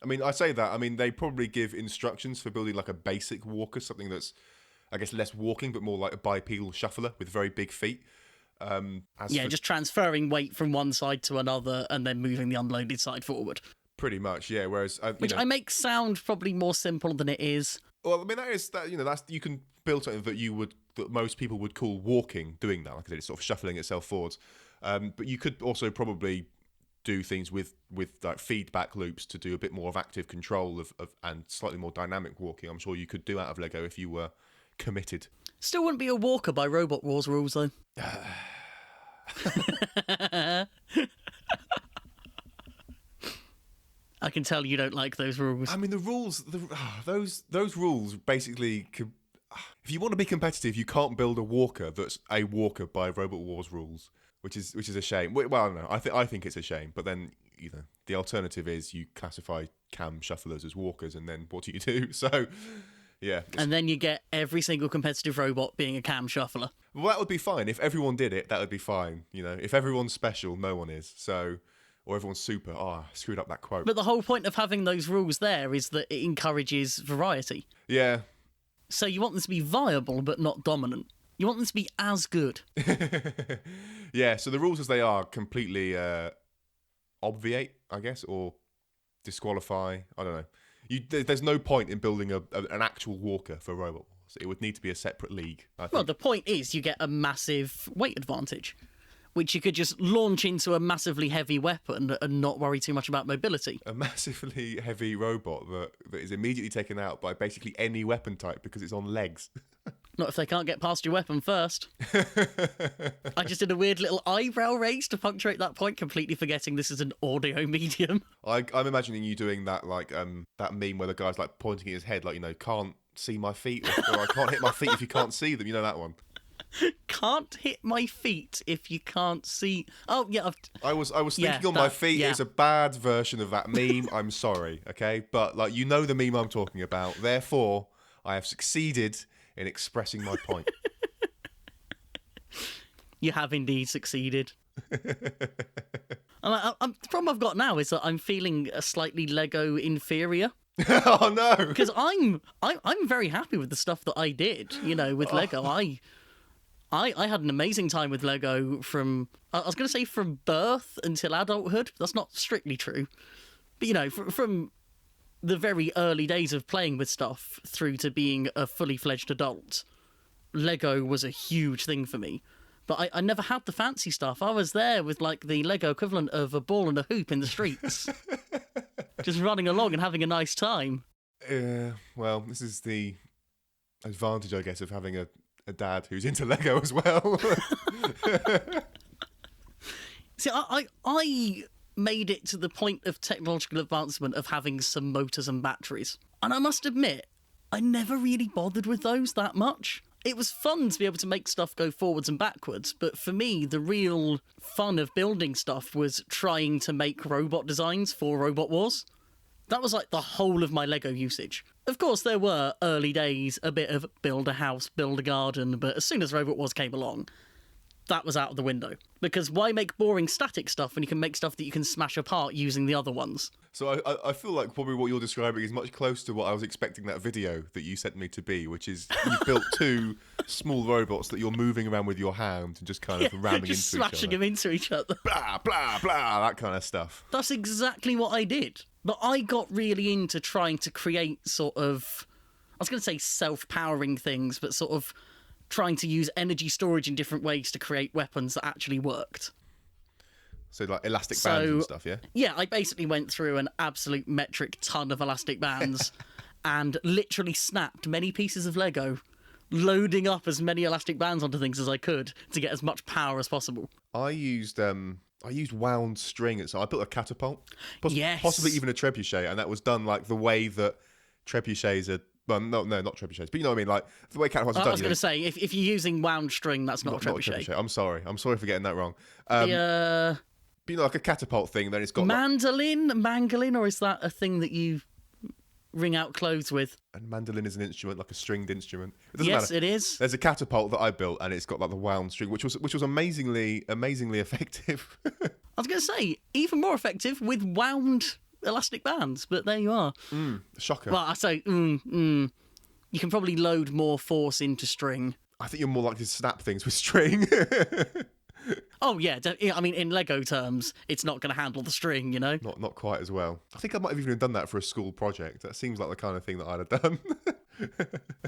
I mean, I say that. I mean, they probably give instructions for building like a basic walker, something that's, I guess, less walking, but more like a bipedal shuffler with very big feet. Just transferring weight from one side to another and then moving the unloaded side forward. Pretty much, yeah. Whereas, which I make sound probably more simple than it is. Well, I mean, that's you can build something that most people would call walking, doing that. Like I said, it's sort of shuffling itself forwards. But you could also probably do things with like feedback loops to do a bit more of active control of and slightly more dynamic walking. I'm sure you could do out of Lego if you were committed. Still wouldn't be a walker by Robot Wars rules, though. I can tell you don't like those rules. I mean, the rules, those rules basically. If you want to be competitive, you can't build a walker that's a walker by Robot Wars rules. which is a shame. Well, no, I think it's a shame. But then the alternative is you classify cam shufflers as walkers, and then what do you do? So yeah, And then you get every single competitive robot being a cam shuffler. well, that would be fine if everyone did it. That would be fine. If everyone's special, no one is. So. Or everyone's super. Oh, I screwed up that quote. But the whole point of having those rules there is that it encourages variety. Yeah. So you want them to be viable but not dominant. You want them to be as good. Yeah, so the rules as they are completely obviate, I guess, or disqualify. I don't know. There's no point in building an actual walker for Robot Wars. It would need to be a separate league, I think. Well, the point is you get a massive weight advantage, which you could just launch into a massively heavy weapon and not worry too much about mobility. A massively heavy robot that is immediately taken out by basically any weapon type because it's on legs. Not if they can't get past your weapon first. I just did a weird little eyebrow raise to punctuate that point, completely forgetting this is an audio medium. I'm imagining you doing that like that meme where the guy's like pointing at his head like, can't see my feet, or I can't hit my feet if you can't see them. You know that one? Can't hit my feet if you can't see. Oh yeah, I was thinking on my feet. Yeah. It's a bad version of that meme. I'm sorry, okay, but like the meme I'm talking about. Therefore, I have succeeded in expressing my point. You have indeed succeeded. The problem I've got now is that I'm feeling a slightly Lego inferior. Oh no! Because I'm very happy with the stuff that I did. With Lego, I had an amazing time with Lego from, I was going to say from birth until adulthood. That's not strictly true. But, from the very early days of playing with stuff through to being a fully fledged adult, Lego was a huge thing for me. But I never had the fancy stuff. I was there with, like, the Lego equivalent of a ball and a hoop in the streets. Just running along and having a nice time. Well, this is the advantage, I guess, of having a dad who's into Lego as well. See, I made it to the point of technological advancement of having some motors and batteries. And I must admit, I never really bothered with those that much. It was fun to be able to make stuff go forwards and backwards, but for me, the real fun of building stuff was trying to make robot designs for Robot Wars. That was like the whole of my Lego usage. Of course, there were early days, a bit of build a house, build a garden, but as soon as Robot Wars came along, that was out of the window. Because why make boring static stuff when you can make stuff that you can smash apart using the other ones? So I feel like probably what you're describing is much closer to what I was expecting that video that you sent me to be, which is you built two small robots that you're moving around with your hand and just kind of ramming into each other. Smashing them into each other. Blah, blah, blah, that kind of stuff. That's exactly what I did. But I got really into trying to create sort of, I was going to say self-powering things, but sort of trying to use energy storage in different ways to create weapons that actually worked. So like elastic bands and stuff, yeah? Yeah, I basically went through an absolute metric ton of elastic bands and literally snapped many pieces of Lego, loading up as many elastic bands onto things as I could to get as much power as possible. I used wound string, so I built a catapult, Yes. possibly even a trebuchet, and that was done like the way that trebuchets are. Well, no, not trebuchets, but you know what I mean, like the way catapults are done. I was going to say, if you're using wound string, that's not a trebuchet. I'm sorry for getting that wrong. The but like a catapult thing, then it's got mandolin, or is that a thing that you wring out clothes with? And mandolin is an instrument, like a stringed instrument. Yes, matter. it is. There's a catapult that I built, and it's got like the wound string, which was amazingly effective. I was going to say, even more effective with wound elastic bands, but there you are. Shocker. Well, I say, you can probably load more force into string. I think you're more likely to snap things with string. Oh, yeah. I mean, in Lego terms, it's not going to handle the string, you know? Not quite as well. I think I might have even done that for a school project. That seems like the kind of thing that I'd have done.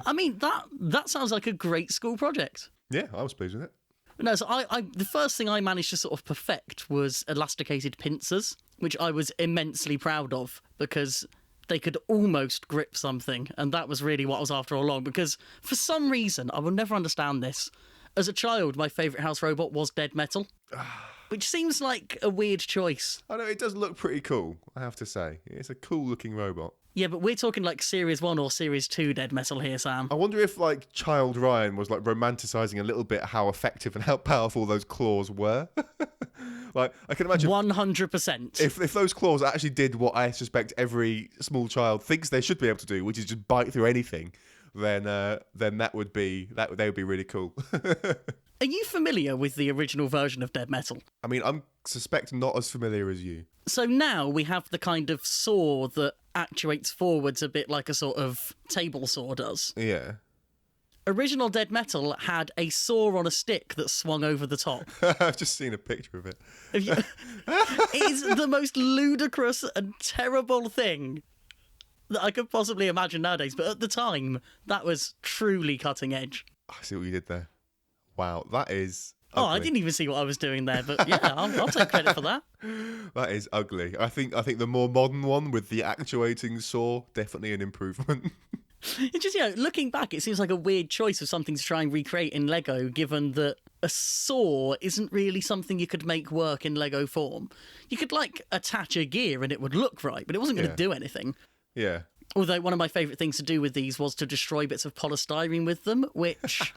I mean, that sounds like a great school project. Yeah, I was pleased with it. No, so the first thing I managed to sort of perfect was elasticated pincers, which I was immensely proud of because they could almost grip something, and that was really what I was after all along, because for some reason, I will never understand this, as a child, my favourite house robot was Dead Metal, which seems like a weird choice. I know, it does look pretty cool, I have to say. It's a cool-looking robot. Yeah, but we're talking like Series 1 or Series 2 Dead Metal here, Sam. I wonder if like child Ryan was like romanticizing a little bit how effective and how powerful those claws were. Like I can imagine 100%. if those claws actually did what I suspect every small child thinks they should be able to do, which is just bite through anything, then that would be really cool. Are you familiar with the original version of Dead Metal? I mean, I'm suspect not as familiar as you. So now we have the kind of saw that actuates forwards a bit like a sort of table saw does. Yeah. Original Dead Metal had a saw on a stick that swung over the top. I've just seen a picture of it. It's the most ludicrous and terrible thing that I could possibly imagine nowadays. But at the time, that was truly cutting edge. I see what you did there. Wow, that is ugly. ugly. I didn't even see what I was doing there, but yeah, I'll take credit for that. That is ugly. I think the more modern one with the actuating saw, definitely an improvement. It's just, looking back, it seems like a weird choice of something to try and recreate in Lego, given that a saw isn't really something you could make work in Lego form. You could, attach a gear and it would look right, but it wasn't going to do anything. Yeah. Although one of my favourite things to do with these was to destroy bits of polystyrene with them, which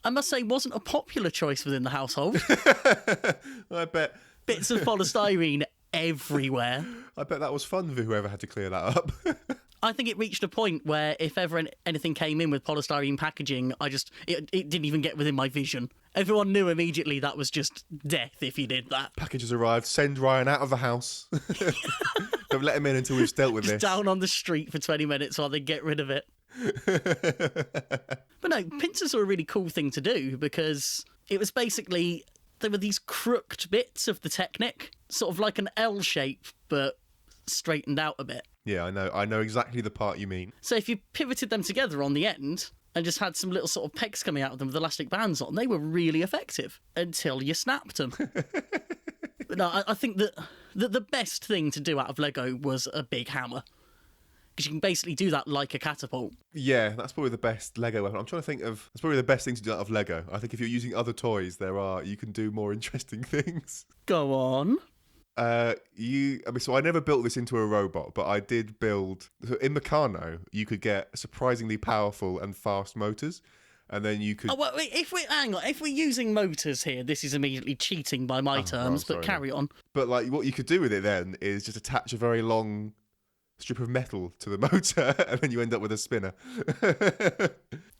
I must say wasn't a popular choice within the household. I bet. Bits of polystyrene everywhere. I bet that was fun for whoever had to clear that up. I think it reached a point where if ever anything came in with polystyrene packaging, it didn't even get within my vision. Everyone knew immediately that was just death if you did that. Packages arrived. Send Ryan out of the house. Don't let him in until we've dealt with Just this. down on the street for 20 minutes while they get rid of it. But no, pincers are a really cool thing to do because it was basically, there were these crooked bits of the Technic, sort of like an L shape, but straightened out a bit. Yeah, I know exactly the part you mean. So if you pivoted them together on the end and just had some little sort of pegs coming out of them with elastic bands on, they were really effective until you snapped them. But no, I think that the best thing to do out of Lego was a big hammer. Because you can basically do that like a catapult. Yeah, that's probably the best Lego weapon. I'm trying to think of... That's probably the best thing to do out of Lego. I think if you're using other toys, you can do more interesting things. Go on. So I never built this into a robot, but I did build... So in Meccano, you could get surprisingly powerful and fast motors, and then you could... Oh, well, if we're using motors here, this is immediately cheating by my terms, but carry on. But what you could do with it then is just attach a very long strip of metal to the motor, and then you end up with a spinner.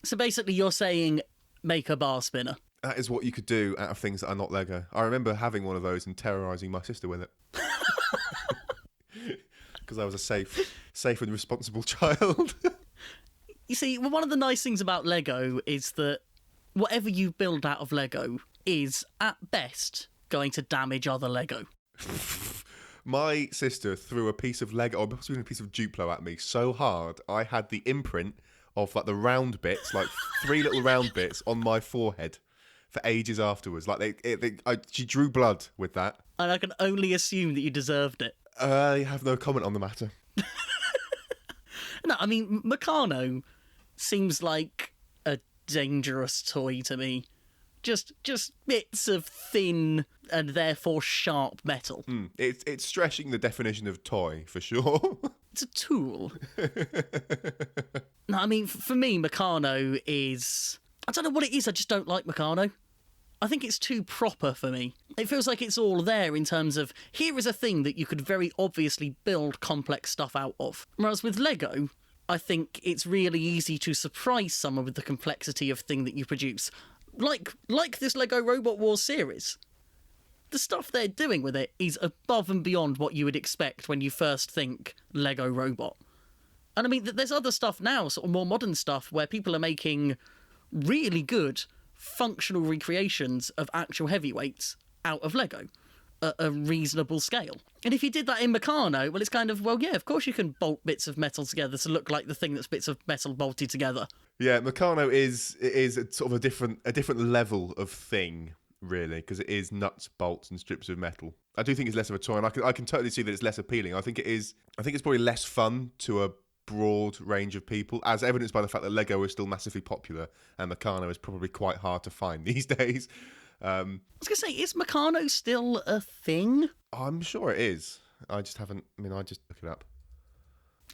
So basically you're saying make a bar spinner. That is what you could do out of things that are not Lego. I remember having one of those and terrorising my sister with it. Because I was a safe and responsible child. You see, one of the nice things about Lego is that whatever you build out of Lego is, at best, going to damage other Lego. My sister threw a piece of Lego, or possibly a piece of Duplo at me so hard, I had the imprint of the round bits, 3 little round bits on my forehead for ages afterwards. She drew blood with that. And I can only assume that you deserved it. I have no comment on the matter. No, I mean, Meccano seems like a dangerous toy to me. Just bits of thin and therefore sharp metal. It's stretching the definition of toy, for sure. It's a tool. No, I mean, for me, Meccano is... I don't know what it is, I just don't like Meccano. I think it's too proper for me. It feels like it's all there in terms of, here is a thing that you could very obviously build complex stuff out of. Whereas with Lego, I think it's really easy to surprise someone with the complexity of thing that you produce. Like this Lego Robot Wars series. The stuff they're doing with it is above and beyond what you would expect when you first think Lego Robot. And I mean, there's other stuff now, sort of more modern stuff, where people are making really good functional recreations of actual heavyweights out of Lego at a reasonable scale. And if you did that in Meccano, well, it's kind of, well, yeah, of course you can bolt bits of metal together to look like the thing that's bits of metal bolted together. Yeah, Meccano is sort of a different level of thing, really, because it is nuts, bolts, and strips of metal. I do think it's less of a toy, and I can totally see that it's less appealing. I think it's probably less fun to a broad range of people, as evidenced by the fact that Lego is still massively popular, and Meccano is probably quite hard to find these days. I was going to say, is Meccano still a thing? I'm sure it is. I just haven't... I just look it up.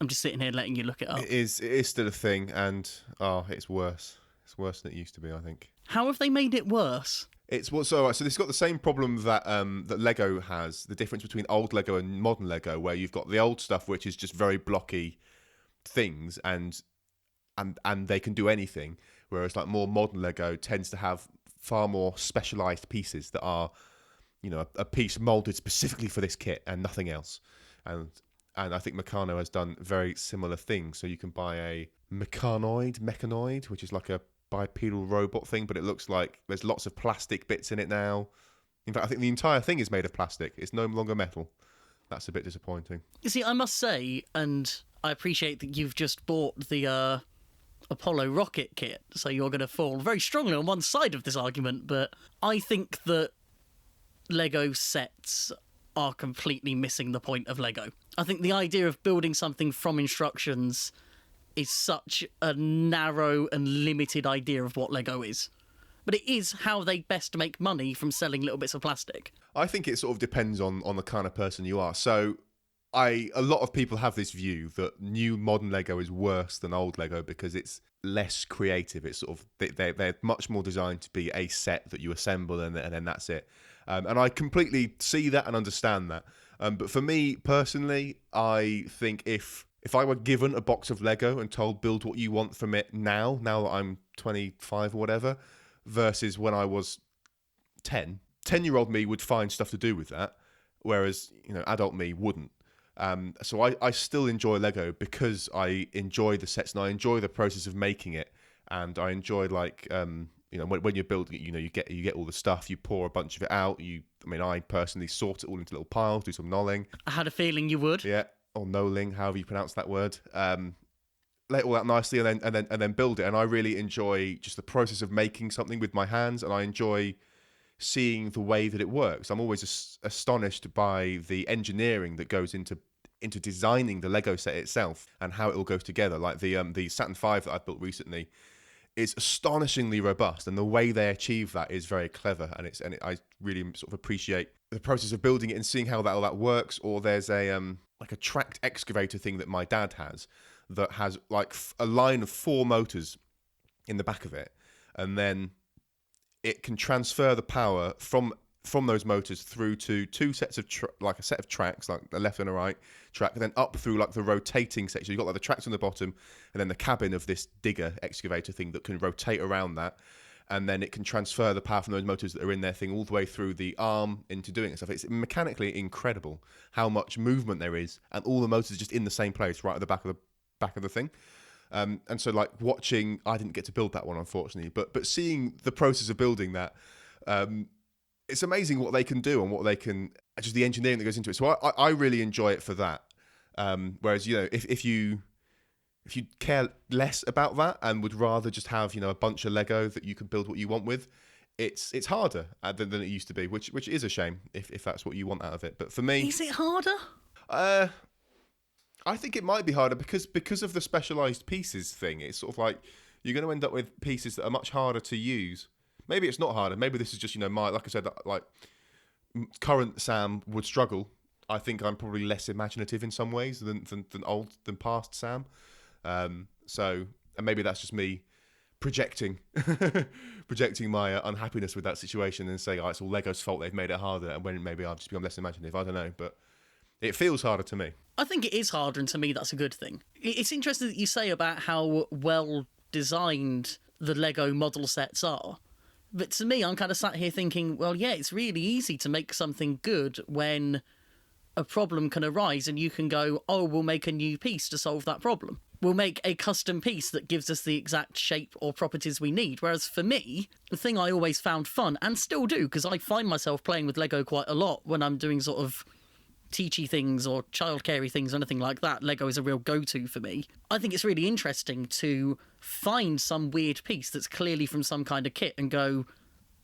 I'm just sitting here letting you look it up. It is still a thing, and it's worse. It's worse than it used to be, I think. How have they made it worse? It's what's so this has got the same problem that that Lego has. The difference between old Lego and modern Lego, where you've got the old stuff, which is just very blocky things, and they can do anything, whereas like more modern Lego tends to have far more specialized pieces that are, a piece molded specifically for this kit and nothing else. And I think Meccano has done very similar things. So you can buy a mechanoid, which is like a bipedal robot thing, but it looks like there's lots of plastic bits in it now. In fact, I think the entire thing is made of plastic. It's no longer metal. That's a bit disappointing. You see, I must say, and I appreciate that you've just bought the Apollo rocket kit, so you're going to fall very strongly on one side of this argument, but I think that Lego sets are completely missing the point of Lego. I think the idea of building something from instructions is such a narrow and limited idea of what Lego is. But it is how they best make money from selling little bits of plastic. I think it sort of depends on the kind of person you are. So a lot of people have this view that new modern Lego is worse than old Lego because it's less creative. It's sort of they're much more designed to be a set that you assemble and then that's it. And I completely see that and understand that. But for me personally, I think if I were given a box of Lego and told build what you want from it now that I'm 25 or whatever, versus when I was 10-year-old me would find stuff to do with that, whereas adult me wouldn't. So I still enjoy Lego because I enjoy the sets and I enjoy the process of making it, and I enjoy when you're building it, you get all the stuff, you pour a bunch of it out. I personally sort it all into little piles, do some knolling. I had a feeling you would. Yeah, or knolling, however you pronounce that word. Lay it all out nicely and then build it. And I really enjoy just the process of making something with my hands, and I enjoy seeing the way that it works. I'm always astonished by the engineering that goes into designing the Lego set itself and how it all goes together. Like the Saturn V that I built recently is astonishingly robust, and the way they achieve that is very clever. And I really sort of appreciate the process of building it and seeing how all that works. Or there's a like a tracked excavator thing that my dad has that has like a line of 4 motors in the back of it, and then it can transfer the power from those motors through to 2 sets of like a set of tracks, like a left and a right track, and then up through like the rotating section. You've got like the tracks on the bottom and then the cabin of this digger excavator thing that can rotate around that, and then it can transfer the power from those motors that are in their thing all the way through the arm into doing it stuff. It's mechanically incredible how much movement there is, and all the motors are just in the same place right at the back of the thing. And so like watching, I didn't get to build that one unfortunately, but seeing the process of building that, it's amazing what they can do and what they can, just the engineering that goes into it. So I really enjoy it for that. Whereas if you care less about that and would rather just have a bunch of Lego that you can build what you want with, it's harder than it used to be, which is a shame if that's what you want out of it. But for me, is it harder? I think it might be harder because of the specialized pieces thing. It's sort of like you're going to end up with pieces that are much harder to use. Maybe it's not harder. Maybe this is just my, like I said, like current Sam would struggle. I think I'm probably less imaginative in some ways than past Sam. So, and maybe that's just me projecting my unhappiness with that situation and saying, it's all Lego's fault, they've made it harder, and when maybe I've just become less imaginative. I don't know, but it feels harder to me. I think it is harder, and to me that's a good thing. It's interesting that you say about how well designed the Lego model sets are. But to me, I'm kind of sat here thinking, well, yeah, it's really easy to make something good when a problem can arise and you can go, oh, we'll make a new piece to solve that problem. We'll make a custom piece that gives us the exact shape or properties we need. Whereas for me, the thing I always found fun, and still do, because I find myself playing with Lego quite a lot when I'm doing sort of teachy things or childcare-y things or anything like that. Lego is a real go-to for me. I think it's really interesting to find some weird piece that's clearly from some kind of kit and go,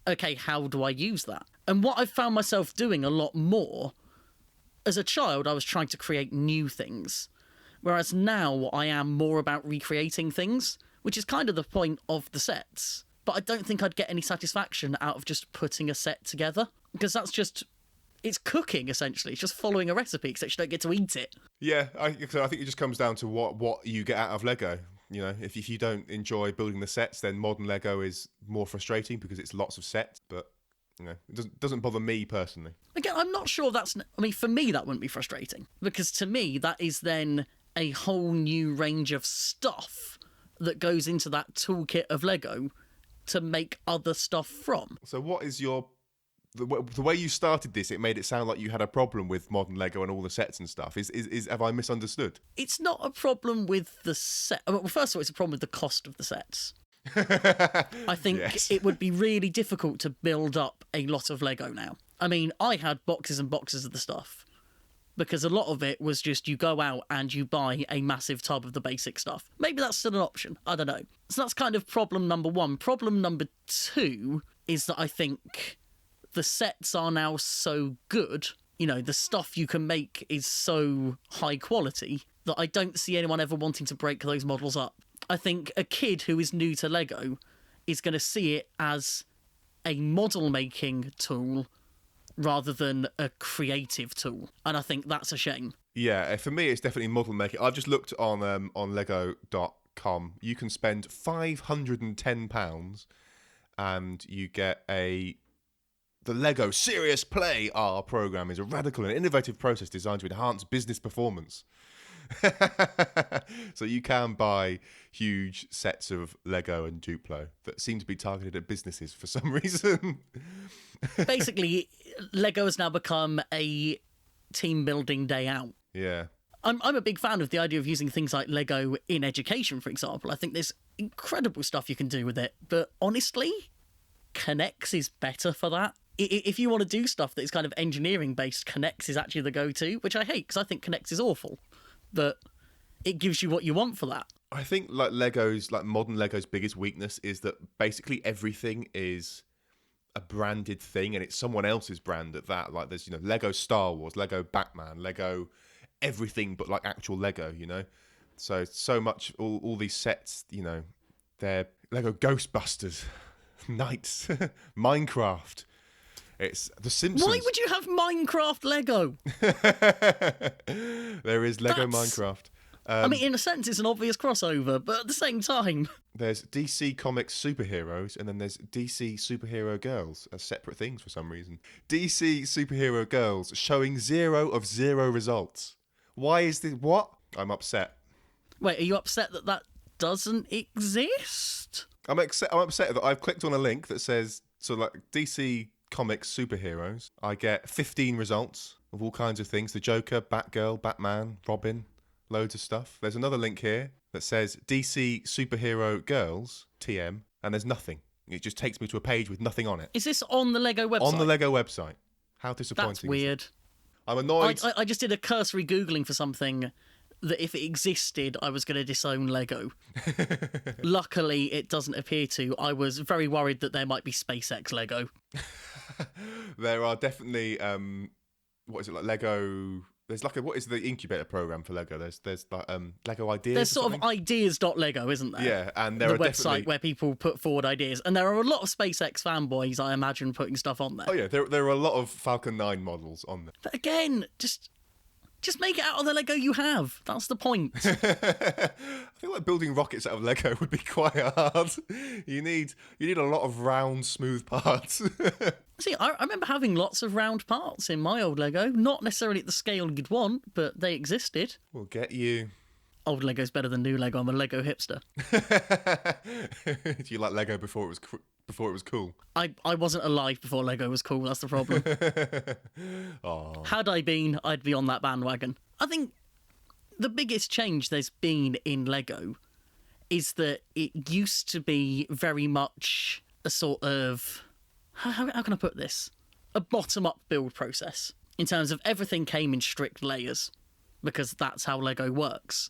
okay, how do I use that? And what I've found myself doing a lot more, as a child, I was trying to create new things. Whereas now I am more about recreating things, which is kind of the point of the sets. But I don't think I'd get any satisfaction out of just putting a set together, because that's just It's cooking, essentially. It's just following a recipe, except you don't get to eat it. Yeah, I think it just comes down to what you get out of Lego. You know, if you don't enjoy building the sets, then modern Lego is more frustrating because it's lots of sets. But you know, it doesn't bother me personally. Again, I'm not sure that's... I mean, for me, that wouldn't be frustrating. Because to me, that is then a whole new range of stuff that goes into that toolkit of Lego to make other stuff from. So what is your... The way you started this, it made it sound like you had a problem with modern Lego and all the sets and stuff. Have I misunderstood? It's not a problem with the set. Well, first of all, it's a problem with the cost of the sets. I think Yes. it would be really difficult to build up a lot of Lego now. I mean, I had boxes and boxes of the stuff because a lot of it was just you go out and you buy a massive tub of the basic stuff. Maybe that's still an option. I don't know. So that's kind of problem number one. Problem number two is that I think the sets are now so good, you know, the stuff you can make is so high quality that I don't see anyone ever wanting to break those models up. I think a kid who is new to Lego is going to see it as a model making tool rather than a creative tool. And I think that's a shame. Yeah, for me, it's definitely model making. I've just looked on Lego.com. You can spend £510 and you get the Lego Serious Play R program is a radical and innovative process designed to enhance business performance. So you can buy huge sets of Lego and Duplo that seem to be targeted at businesses for some reason. Basically, Lego has now become a team building day out. Yeah. I'm a big fan of the idea of using things like Lego in education, for example. I think there's incredible stuff you can do with it. But honestly, Connects is better for that. If you want to do stuff that is kind of engineering based, Connects is actually the go-to, which I hate because I think Connects is awful. But it gives you what you want for that. I think modern Lego's biggest weakness is that basically everything is a branded thing and it's someone else's brand at that. Like there's, Lego Star Wars, Lego Batman, Lego everything but like actual Lego, So much, all these sets, they're Lego Ghostbusters, Knights, Minecraft. It's The Simpsons. Why would you have Minecraft Lego? There is Lego Minecraft. I mean, in a sense, it's an obvious crossover, but at the same time... There's DC Comics superheroes, and then there's DC superhero girls as separate things for some reason. DC superhero girls showing 0 of 0 results. Why is this? What? I'm upset. Wait, are you upset that doesn't exist? I'm upset that I've clicked on a link that says, DC Comics superheroes. I get 15 results of all kinds of things. The Joker, Batgirl, Batman, Robin... Loads of stuff. There's another link here that says DC Superhero Girls, TM, and there's nothing. It just takes me to a page with nothing on it. Is this on the Lego website? On the Lego website. How disappointing. That's weird. I'm annoyed. I just did a cursory Googling for something that if it existed, I was going to disown Lego. Luckily, it doesn't appear to. I was very worried that there might be SpaceX Lego. There are definitely, Lego... There's what is the incubator program for Lego? There's like Lego Ideas. There's sort of ideas.lego, isn't there? Yeah, and there the are website definitely... where people put forward ideas, and there are a lot of SpaceX fanboys, I imagine, putting stuff on there. Oh yeah, there are a lot of Falcon 9 models on there. But again, just make it out of the Lego you have. That's the point. I feel like building rockets out of Lego would be quite hard. You need a lot of round, smooth parts. See, I remember having lots of round parts in my old Lego. Not necessarily at the scale you'd want, but they existed. We'll get you. Old Lego's better than new Lego. I'm a Lego hipster. Do you like Lego before it was cool? I wasn't alive before Lego was cool. That's the problem. Aww. Had I been, I'd be on that bandwagon. I think the biggest change there's been in Lego is that it used to be very much a sort of... How can I put this? A bottom-up build process in terms of everything came in strict layers because that's how Lego works.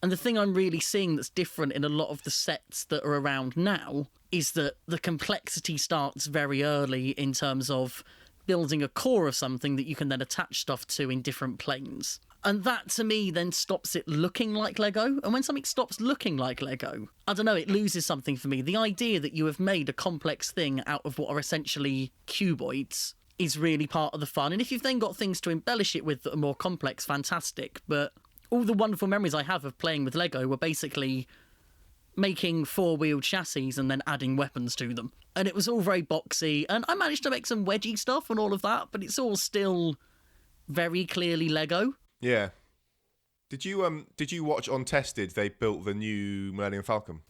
And the thing I'm really seeing that's different in a lot of the sets that are around now is that the complexity starts very early in terms of building a core of something that you can then attach stuff to in different planes. And that, to me, then stops it looking like Lego. And when something stops looking like Lego, I don't know, it loses something for me. The idea that you have made a complex thing out of what are essentially cuboids is really part of the fun. And if you've then got things to embellish it with that are more complex, fantastic. But all the wonderful memories I have of playing with Lego were basically making four-wheeled chassis and then adding weapons to them. And it was all very boxy. And I managed to make some wedgie stuff and all of that, but it's all still very clearly Lego. Yeah. Did you watch on Tested? They built the new Millennium Falcon.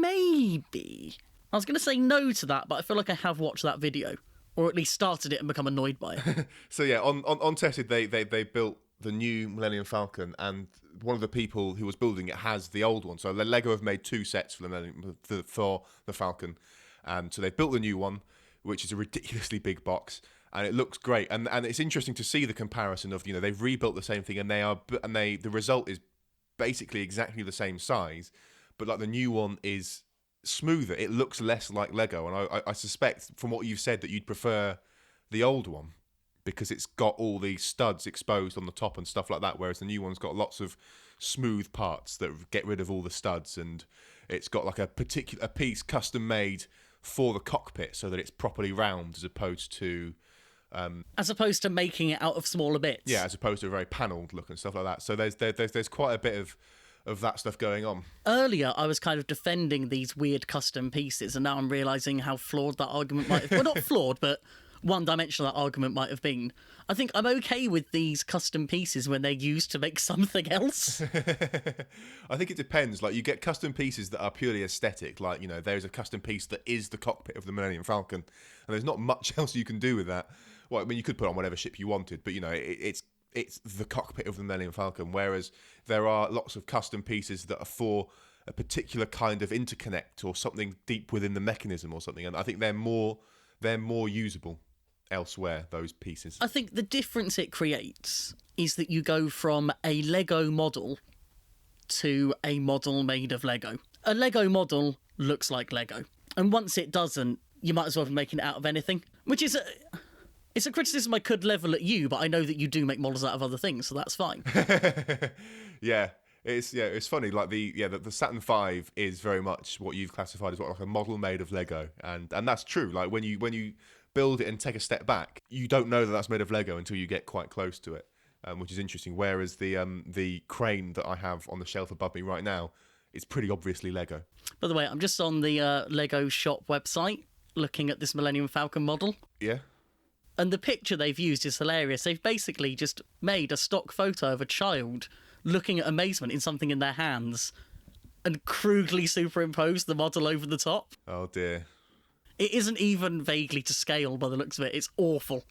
Maybe. I was going to say no to that, but I feel like I have watched that video, or at least started it and become annoyed by it. So yeah, on Tested, they built the new Millennium Falcon, and one of the people who was building it has the old one. So Lego have made two sets for the Falcon, and so they built the new one, which is a ridiculously big box. And it looks great, and it's interesting to see the comparison of, they've rebuilt the same thing, and the result is basically exactly the same size, but like the new one is smoother. It looks less like Lego, and I suspect from what you've said that you'd prefer the old one because it's got all the studs exposed on the top and stuff like that, whereas the new one's got lots of smooth parts that get rid of all the studs, and it's got like a piece custom made for the cockpit so that it's properly round as opposed to making it out of smaller bits. Yeah, as opposed to a very panelled look and stuff like that. So there's quite a bit of that stuff going on. Earlier, I was kind of defending these weird custom pieces, and now I'm realising how flawed that argument might have been. Well, not flawed, but one-dimensional that argument might have been. I think I'm okay with these custom pieces when they're used to make something else. I think it depends. Like, you get custom pieces that are purely aesthetic. Like, there's a custom piece that is the cockpit of the Millennium Falcon, and there's not much else you can do with that. Well, I mean, you could put on whatever ship you wanted, but, it's the cockpit of the Millennium Falcon, whereas there are lots of custom pieces that are for a particular kind of interconnect or something deep within the mechanism or something, and I think they're more usable elsewhere, those pieces. I think the difference it creates is that you go from a Lego model to a model made of Lego. A Lego model looks like Lego, and once it doesn't, you might as well be making it out of anything, which is it's a criticism I could level at you, but I know that you do make models out of other things, so that's fine. Yeah, it's funny. Like the Saturn V is very much what you've classified as like a model made of Lego, and that's true. Like when you build it and take a step back, you don't know that that's made of Lego until you get quite close to it, which is interesting. Whereas the crane that I have on the shelf above me right now is pretty obviously Lego. By the way, I'm just on the Lego shop website looking at this Millennium Falcon model. Yeah. And the picture they've used is hilarious. They've basically just made a stock photo of a child looking at amazement in something in their hands and crudely superimposed the model over the top. Oh, dear. It isn't even vaguely to scale by the looks of it. It's awful.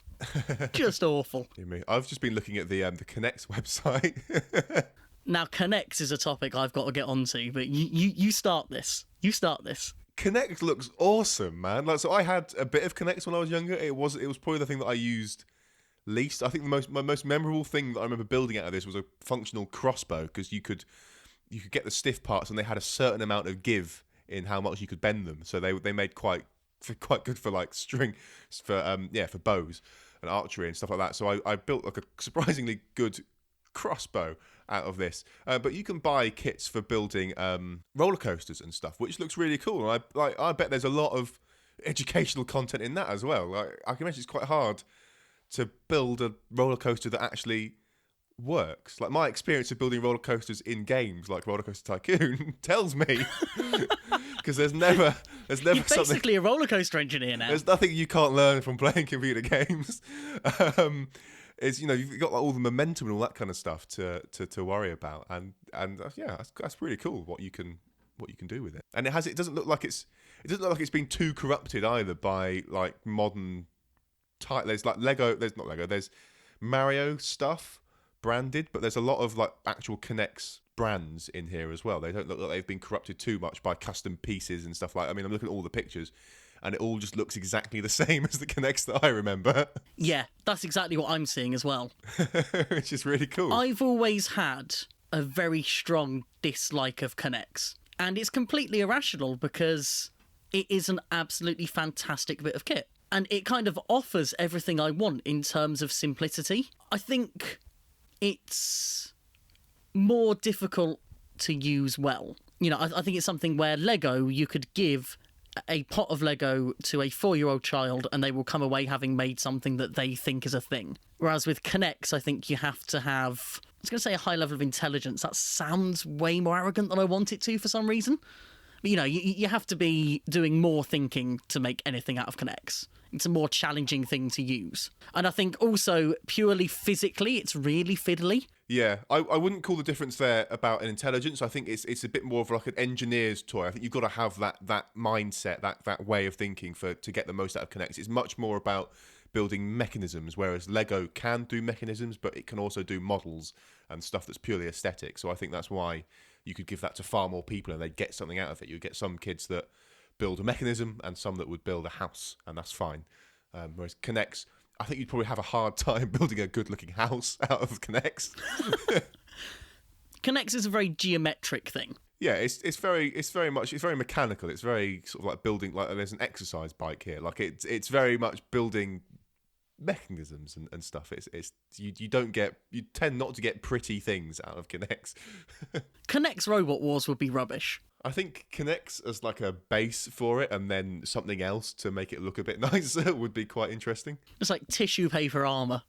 Just awful. I've just been looking at the Connects website. Now, Connects is a topic I've got to get onto, but you start this. You start this. Connect looks awesome, man. Like, so I had a bit of Connect when I was younger. It was probably the thing that I used least. I think my most memorable thing that I remember building out of this was a functional crossbow, because you could get the stiff parts and they had a certain amount of give in how much you could bend them. So they made quite good for like string for bows and archery and stuff like that. So I built like a surprisingly good crossbow out of this, but you can buy kits for building roller coasters and stuff, which looks really cool. And I bet there's a lot of educational content in that as well. Like, I can imagine it's quite hard to build a roller coaster that actually works. Like, my experience of building roller coasters in games like Roller Coaster Tycoon tells me, because there's never You're basically something, a roller coaster engineer now. There's nothing you can't learn from playing computer games. You've got like all the momentum and all that kind of stuff to worry about, and that's really cool what you can do with it. And it doesn't look like it's been too corrupted either by like modern type. There's like there's Mario stuff branded, but there's a lot of like actual Connects brands in here as well. They don't look like they've been corrupted too much by custom pieces and stuff like. I mean, I'm looking at all the pictures, and it all just looks exactly the same as the Connects that I remember. Yeah, that's exactly what I'm seeing as well. Which is really cool. I've always had a very strong dislike of Connects, and it's completely irrational because it is an absolutely fantastic bit of kit, and it kind of offers everything I want in terms of simplicity. I think it's more difficult to use well. I think it's something where Lego, you could give a pot of Lego to a 4-year-old child and they will come away having made something that they think is a thing. Whereas with Connects, I think you have to have, I was going to say a high level of intelligence. That sounds way more arrogant than I want it to for some reason. But, you have to be doing more thinking to make anything out of Connects. It's a more challenging thing to use. And I think also purely physically, it's really fiddly. Yeah, I wouldn't call the difference there about an intelligence. I think it's a bit more of like an engineer's toy. I think you've got to have that mindset, that way of thinking to get the most out of Connects. It's much more about building mechanisms, whereas Lego can do mechanisms, but it can also do models and stuff that's purely aesthetic. So I think that's why you could give that to far more people and they'd get something out of it. You'd get some kids that build a mechanism and some that would build a house, and that's fine. Whereas Connects, I think you'd probably have a hard time building a good-looking house out of Connects. Connects is a very geometric thing. Yeah, it's very mechanical. It's very sort of like building, like there's an exercise bike here. Like it's very much building mechanisms and stuff. You tend not to get pretty things out of Connects. Connects Robot Wars would be rubbish. I think Connects as like a base for it and then something else to make it look a bit nicer would be quite interesting. It's like tissue paper armour.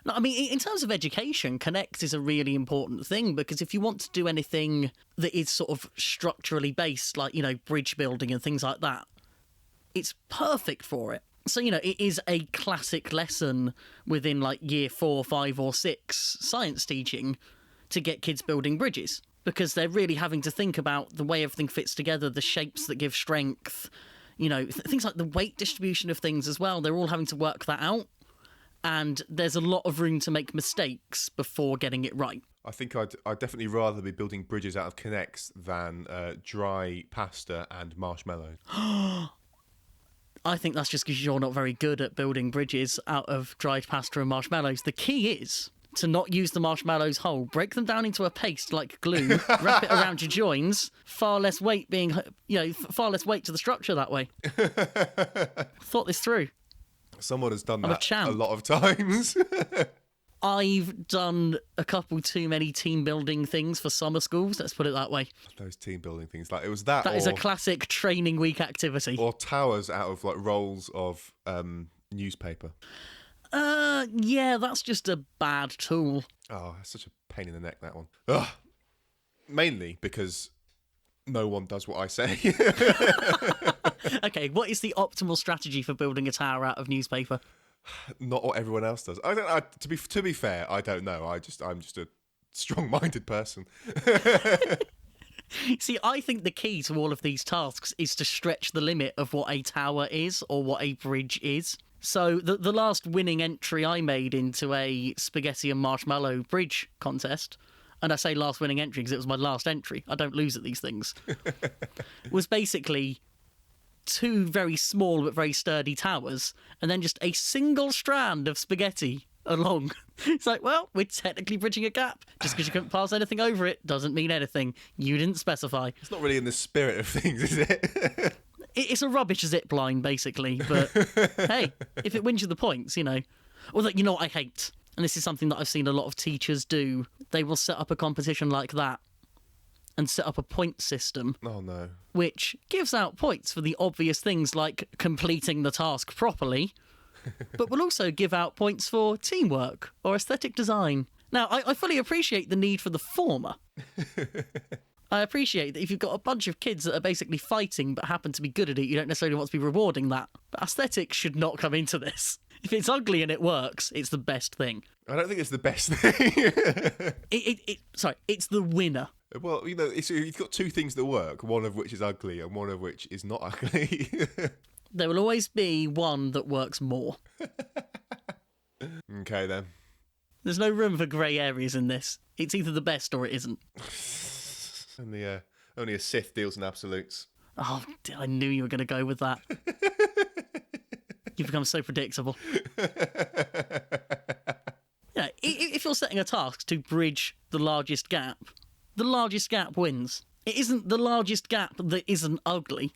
No, I mean, in terms of education, Connects is a really important thing because if you want to do anything that is sort of structurally based, like, bridge building and things like that, it's perfect for it. So, it is a classic lesson within like year 4, 5 or 6 science teaching to get kids building bridges because they're really having to think about the way everything fits together, the shapes that give strength, things like the weight distribution of things as well. They're all having to work that out. And there's a lot of room to make mistakes before getting it right. I think I'd definitely rather be building bridges out of Connects than dry pasta and marshmallows. I think that's just because you're not very good at building bridges out of dried pasta and marshmallows. The key is to not use the marshmallows whole. Break them down into a paste like glue, wrap it around your joins, far less weight to the structure that way. Thought this through. Someone has done that a lot of times. I've done a couple too many team building things for summer schools, let's put it that way. Those team building things, like it was that. That is a classic training week activity. Or towers out of like rolls of newspaper. Yeah, that's just a bad tool. Oh, that's such a pain in the neck, that one. Ugh. Mainly because no one does what I say. Okay, what is the optimal strategy for building a tower out of newspaper? Not what everyone else does. To be fair, I don't know. I'm just a strong-minded person. See, I think the key to all of these tasks is to stretch the limit of what a tower is or what a bridge is. So the last winning entry I made into a spaghetti and marshmallow bridge contest, and I say last winning entry because it was my last entry, I don't lose at these things, was basically 2 very small but very sturdy towers and then just a single strand of spaghetti along. It's like, well, we're technically bridging a gap. Just because you couldn't pass anything over it doesn't mean anything. You didn't specify. It's not really in the spirit of things, is it? It's a rubbish zip line, basically. But hey, if it wins you the points, Although, you know what I hate? And this is something that I've seen a lot of teachers do. They will set up a competition like that and set up a point system. Oh, no. Which gives out points for the obvious things like completing the task properly, but will also give out points for teamwork or aesthetic design. Now, I fully appreciate the need for the former. I appreciate that if you've got a bunch of kids that are basically fighting but happen to be good at it, you don't necessarily want to be rewarding that. But aesthetics should not come into this. If it's ugly and it works, it's the best thing. I don't think it's the best thing. It's the winner. Well, you've got 2 things that work, one of which is ugly and one of which is not ugly. There will always be one that works more. Okay, then. There's no room for grey areas in this. It's either the best or it isn't. Only a Sith deals in absolutes. Oh, I knew you were going to go with that. You've become so predictable. Yeah, if you're setting a task to bridge the largest gap wins. It isn't the largest gap that isn't ugly.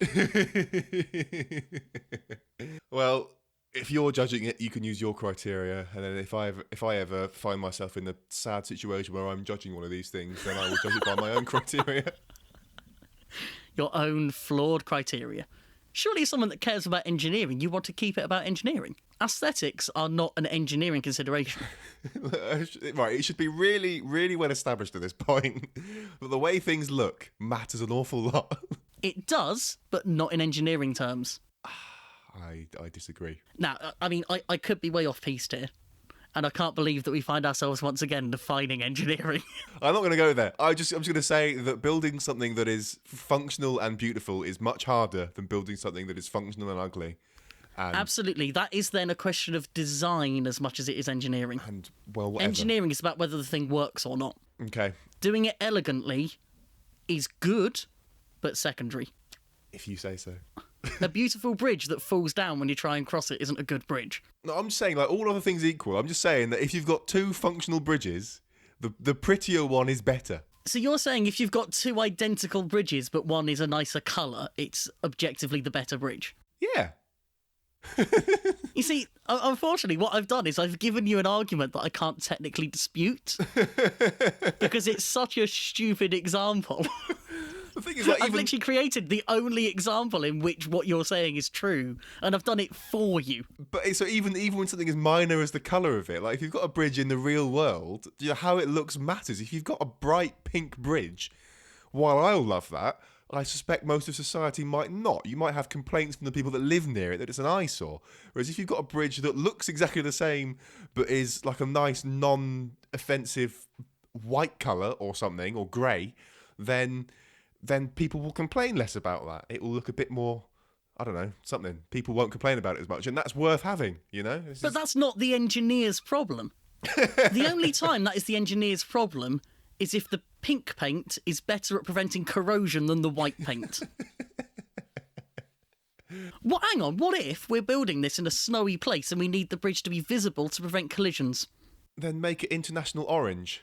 Well, if you're judging it, you can use your criteria, and then if I ever find myself in the sad situation where I'm judging one of these things, then I will judge it by my own criteria. your own flawed criteria. Surely as someone that cares about engineering, you want to keep it about engineering. Aesthetics are not an engineering consideration. Right, it should be really, really well established at this point that the way things look matters an awful lot. It does, but not in engineering terms. I disagree. Now, I mean, I could be way off piste here, and I can't believe that we find ourselves once again defining engineering. I'm not going to go there. I'm just going to say that building something that is functional and beautiful is much harder than building something that is functional and ugly. And, Absolutely. That is then a question of design as much as it is engineering. And, well, whatever. Engineering is about whether the thing works or not. Okay. Doing it elegantly is good, but secondary. If you say so. A beautiful bridge that falls down when you try and cross it isn't a good bridge. No, I'm just saying, like, all other things equal. I'm just saying that if you've got two functional bridges, the prettier one is better. So you're saying if you've got two identical bridges, but one is a nicer colour, it's objectively the better bridge? Yeah. You see, unfortunately, what I've done is I've given you an argument that I can't technically dispute because it's such a stupid example. The thing is, like, I've literally created the only example in which what you're saying is true, and I've done it for you. But so even when something as minor as the colour of it, like if you've got a bridge in the real world, you know, how it looks matters. If you've got a bright pink bridge, while I'll love that, I suspect most of society might not. You might have complaints from the people that live near it that it's an eyesore. Whereas if you've got a bridge that looks exactly the same, but is like a nice, non-offensive white colour or something, or grey, then people will complain less about that. It will look a bit more, I don't know, something. People won't complain about it as much, and that's worth having, you know? But that's not the engineer's problem. The only time that is the engineer's problem is if the pink paint is better at preventing corrosion than the white paint. Well, hang on, what if we're building this in a snowy place and we need the bridge to be visible to prevent collisions? Then make it international orange.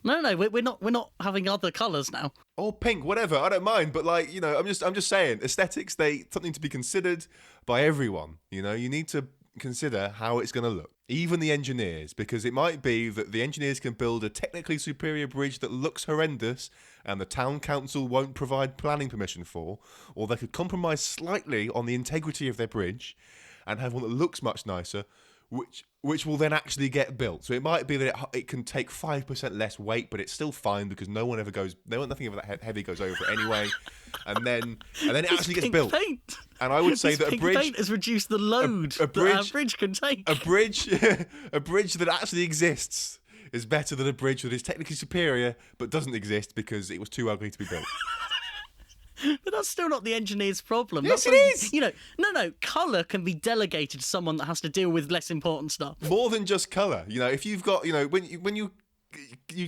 No, we're not having other colours now. Or pink, whatever, I don't mind. But like, you know, I'm just saying, aesthetics, something to be considered by everyone. You know, you need to consider how it's going to look. Even the engineers, because it might be that the engineers can build a technically superior bridge that looks horrendous and the town council won't provide planning permission for, or they could compromise slightly on the integrity of their bridge and have one that looks much nicer, which will then actually get built. So it might be that it can take 5% less weight, but it's still fine because nothing ever that heavy goes over it anyway. And then it actually gets built. Paint. And I would say that pink paint has reduced the load that our bridge can take. A bridge that actually exists is better than a bridge that is technically superior but doesn't exist because it was too ugly to be built. But that's still not the engineer's problem. Yes, that's it is. You know, no. Colour can be delegated to someone that has to deal with less important stuff. More than just colour. You know, if you've got, you know, when you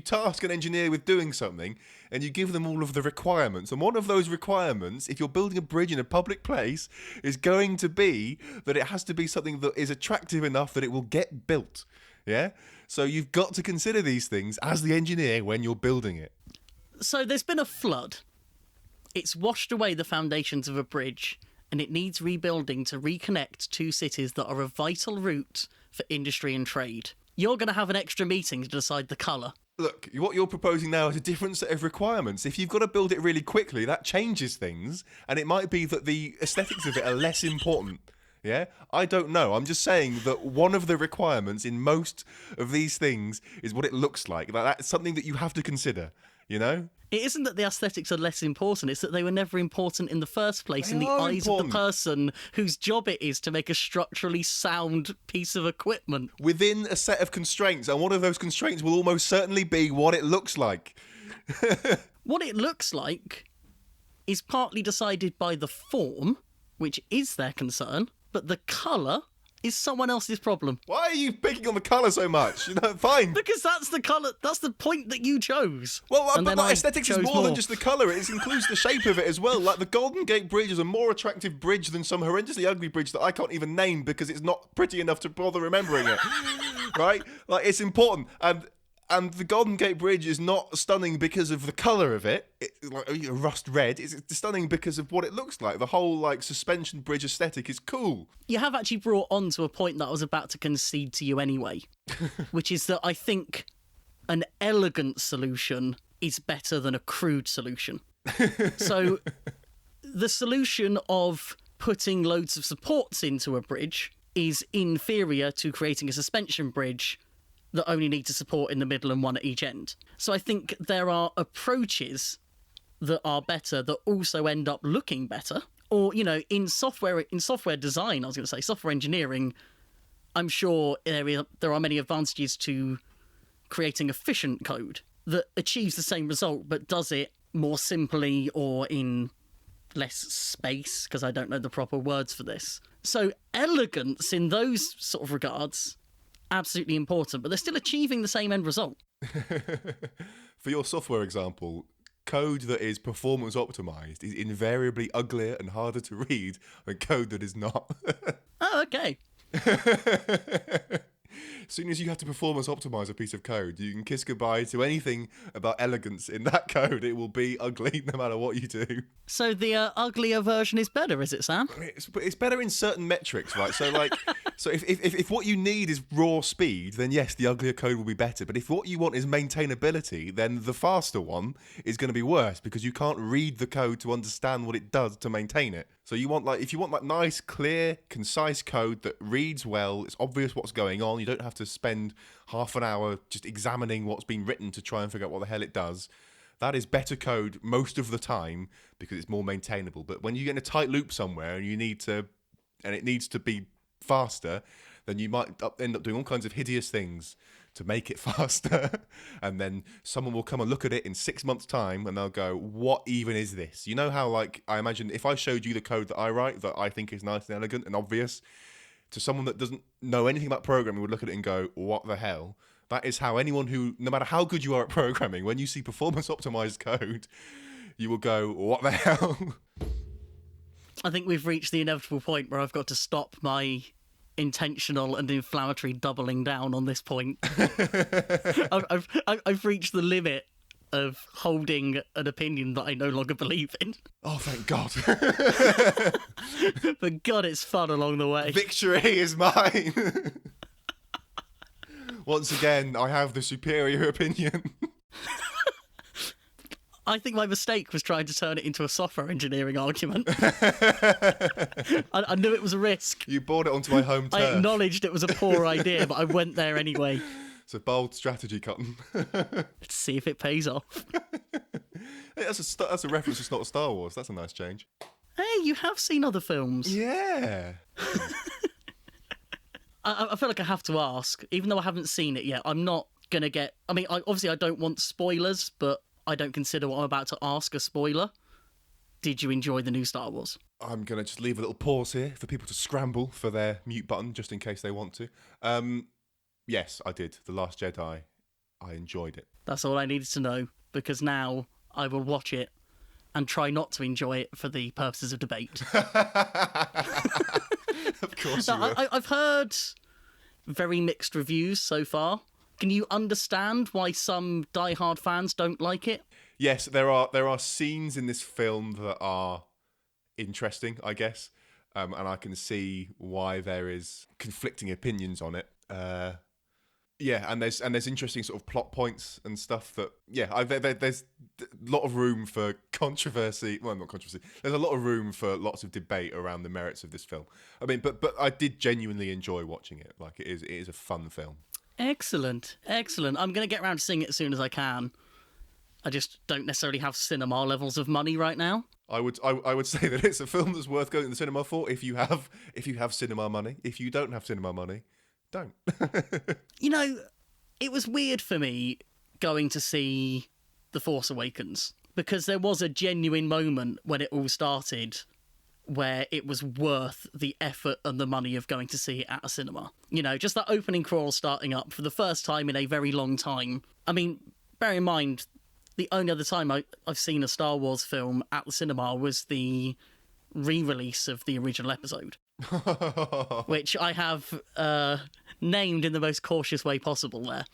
task an engineer with doing something and you give them all of the requirements, and one of those requirements, if you're building a bridge in a public place, is going to be that it has to be something that is attractive enough that it will get built. Yeah? So you've got to consider these things as the engineer when you're building it. So there's been a flood. It's washed away the foundations of a bridge, and it needs rebuilding to reconnect two cities that are a vital route for industry and trade. You're going to have an extra meeting to decide the colour. Look, what you're proposing now is a different set of requirements. If you've got to build it really quickly, that changes things, and it might be that the aesthetics of it are less important. Yeah? I don't know. I'm just saying that one of the requirements in most of these things is what it looks like. That's something that you have to consider, you know? It isn't that the aesthetics are less important, it's that they were never important in the first place in the are eyes important. of the person whose job it is to make a structurally sound piece of equipment. Within a set of constraints, and one of those constraints will almost certainly be what it looks like. What it looks like is partly decided by the form, which is their concern, but the colour is someone else's problem. Why are you picking on the colour so much? You know, fine. Because that's the colour, that's the point that you chose. Well, And but then like, I aesthetics is chose more than just the colour. It includes the shape of it as well. Like the Golden Gate Bridge is a more attractive bridge than some horrendously ugly bridge that I can't even name because it's not pretty enough to bother remembering it. Right? Like, it's important. And the Golden Gate Bridge is not stunning because of the colour of it, like rust red. It's stunning because of what it looks like. The whole like suspension bridge aesthetic is cool. You have actually brought on to a point that I was about to concede to you anyway, which is that I think an elegant solution is better than a crude solution. So the solution of putting loads of supports into a bridge is inferior to creating a suspension bridge that only needs a support in the middle and one at each end. So I think there are approaches that are better that also end up looking better. Or, you know, in software design, I was going to say, software engineering, I'm sure there are many advantages to creating efficient code that achieves the same result but does it more simply or in less space, because I don't know the proper words for this. So elegance in those sort of regards, absolutely important, but they're still achieving the same end result. For your software example, code that is performance optimized is invariably uglier and harder to read than code that is not. Oh, okay. As soon as you have to performance optimize a piece of code, you can kiss goodbye to anything about elegance in that code. It will be ugly no matter what you do. So the uglier version is better, is it, Sam? It's better in certain metrics, right? So like, so if what you need is raw speed, then yes, the uglier code will be better. But if what you want is maintainability, then the faster one is going to be worse because you can't read the code to understand what it does to maintain it. So you want if you want nice, clear, concise code that reads well, it's obvious what's going on. You don't have to spend half an hour just examining what's been written to try and figure out what the hell it does. That is better code most of the time because it's more maintainable. But when you get in a tight loop somewhere and it needs to be faster, then you might end up doing all kinds of hideous things to make it faster. And then someone will come and look at it in 6 months' time and they'll go, what even is this? You know how, like, I imagine if I showed you the code that I write that I think is nice and elegant and obvious, to someone that doesn't know anything about programming would look at it and go, what the hell? That is how anyone who, no matter how good you are at programming, when you see performance optimized code, you will go, what the hell? I think we've reached the inevitable point where I've got to stop my intentional and inflammatory doubling down on this point. I've reached the limit of holding an opinion that I no longer believe in. Oh, thank God. But God, it's fun along the way. Victory is mine. Once again, I have the superior opinion. I think my mistake was trying to turn it into a software engineering argument. I knew it was a risk. You brought it onto my home turf. I acknowledged it was a poor idea, but I went there anyway. It's a bold strategy, Cotton. Let's see if it pays off. Hey, that's a reference. It's not Star Wars. That's a nice change. Hey, you have seen other films. Yeah. I feel like I have to ask, even though I haven't seen it yet. I'm not going to get... I mean, obviously I don't want spoilers, but I don't consider what I'm about to ask a spoiler. Did you enjoy the new Star Wars? I'm going to just leave a little pause here for people to scramble for their mute button, just in case they want to. Yes, I did. The Last Jedi. I enjoyed it. That's all I needed to know, because now I will watch it and try not to enjoy it for the purposes of debate. Of course you will. I've heard very mixed reviews so far. Can you understand why some die-hard fans don't like it? Yes, there are scenes in this film that are interesting, I guess, and I can see why there is conflicting opinions on it. Yeah, and there's interesting sort of plot points and stuff that there's a lot of room for controversy. Well, not controversy. There's a lot of room for lots of debate around the merits of this film. I mean, but I did genuinely enjoy watching it. Like it is a fun film. Excellent. I'm going to get around to seeing it as soon as I can. I just don't necessarily have cinema levels of money right now. I would say that it's a film that's worth going to the cinema for if you have cinema money. If you don't have cinema money, don't. You know, it was weird for me going to see The Force Awakens because there was a genuine moment when it all started where it was worth the effort and the money of going to see it at a cinema. You know, just that opening crawl starting up for the first time in a very long time. I mean, bear in mind, the only other time I've seen a Star Wars film at the cinema was the re-release of the original episode. Which I have named in the most cautious way possible there.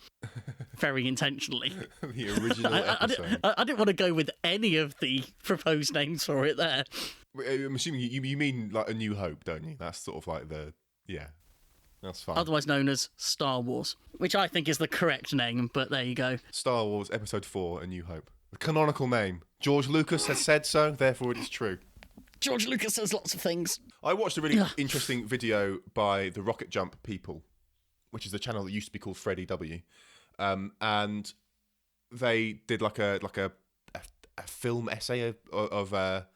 Very intentionally. The original episode. I didn't want to go with any of the proposed names for it there. I'm assuming you mean like A New Hope, don't you? That's sort of like that's fine. Otherwise known as Star Wars, which I think is the correct name, but there you go. Star Wars Episode 4, A New Hope. The canonical name. George Lucas has said so, therefore it is true. George Lucas does lots of things. I watched a really interesting video by the Rocket Jump people, which is the channel that used to be called Freddie W. And they did like a film essay of a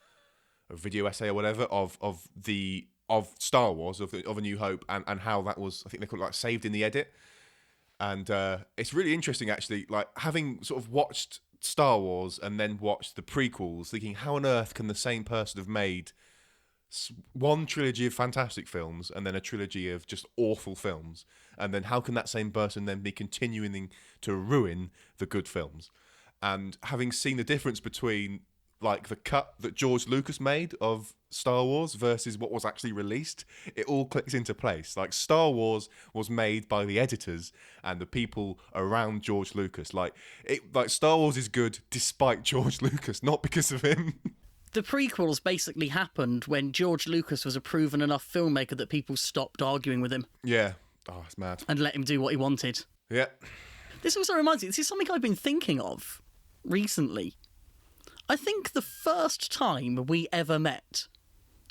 video essay or whatever of Star Wars of A New Hope and how that was, I think they call it like saved in the edit. And it's really interesting actually, like having sort of watched Star Wars and then watched the prequels, thinking how on earth can the same person have made one trilogy of fantastic films and then a trilogy of just awful films, and then how can that same person then be continuing to ruin the good films? And having seen the difference between like the cut that George Lucas made of Star Wars versus what was actually released, it all clicks into place. Like Star Wars was made by the editors and the people around George Lucas. Like Star Wars is good despite George Lucas, not because of him. The prequels basically happened when George Lucas was a proven enough filmmaker that people stopped arguing with him. Yeah. Oh, it's mad. And let him do what he wanted. Yeah. This also reminds me, this is something I've been thinking of recently. I think the first time we ever met,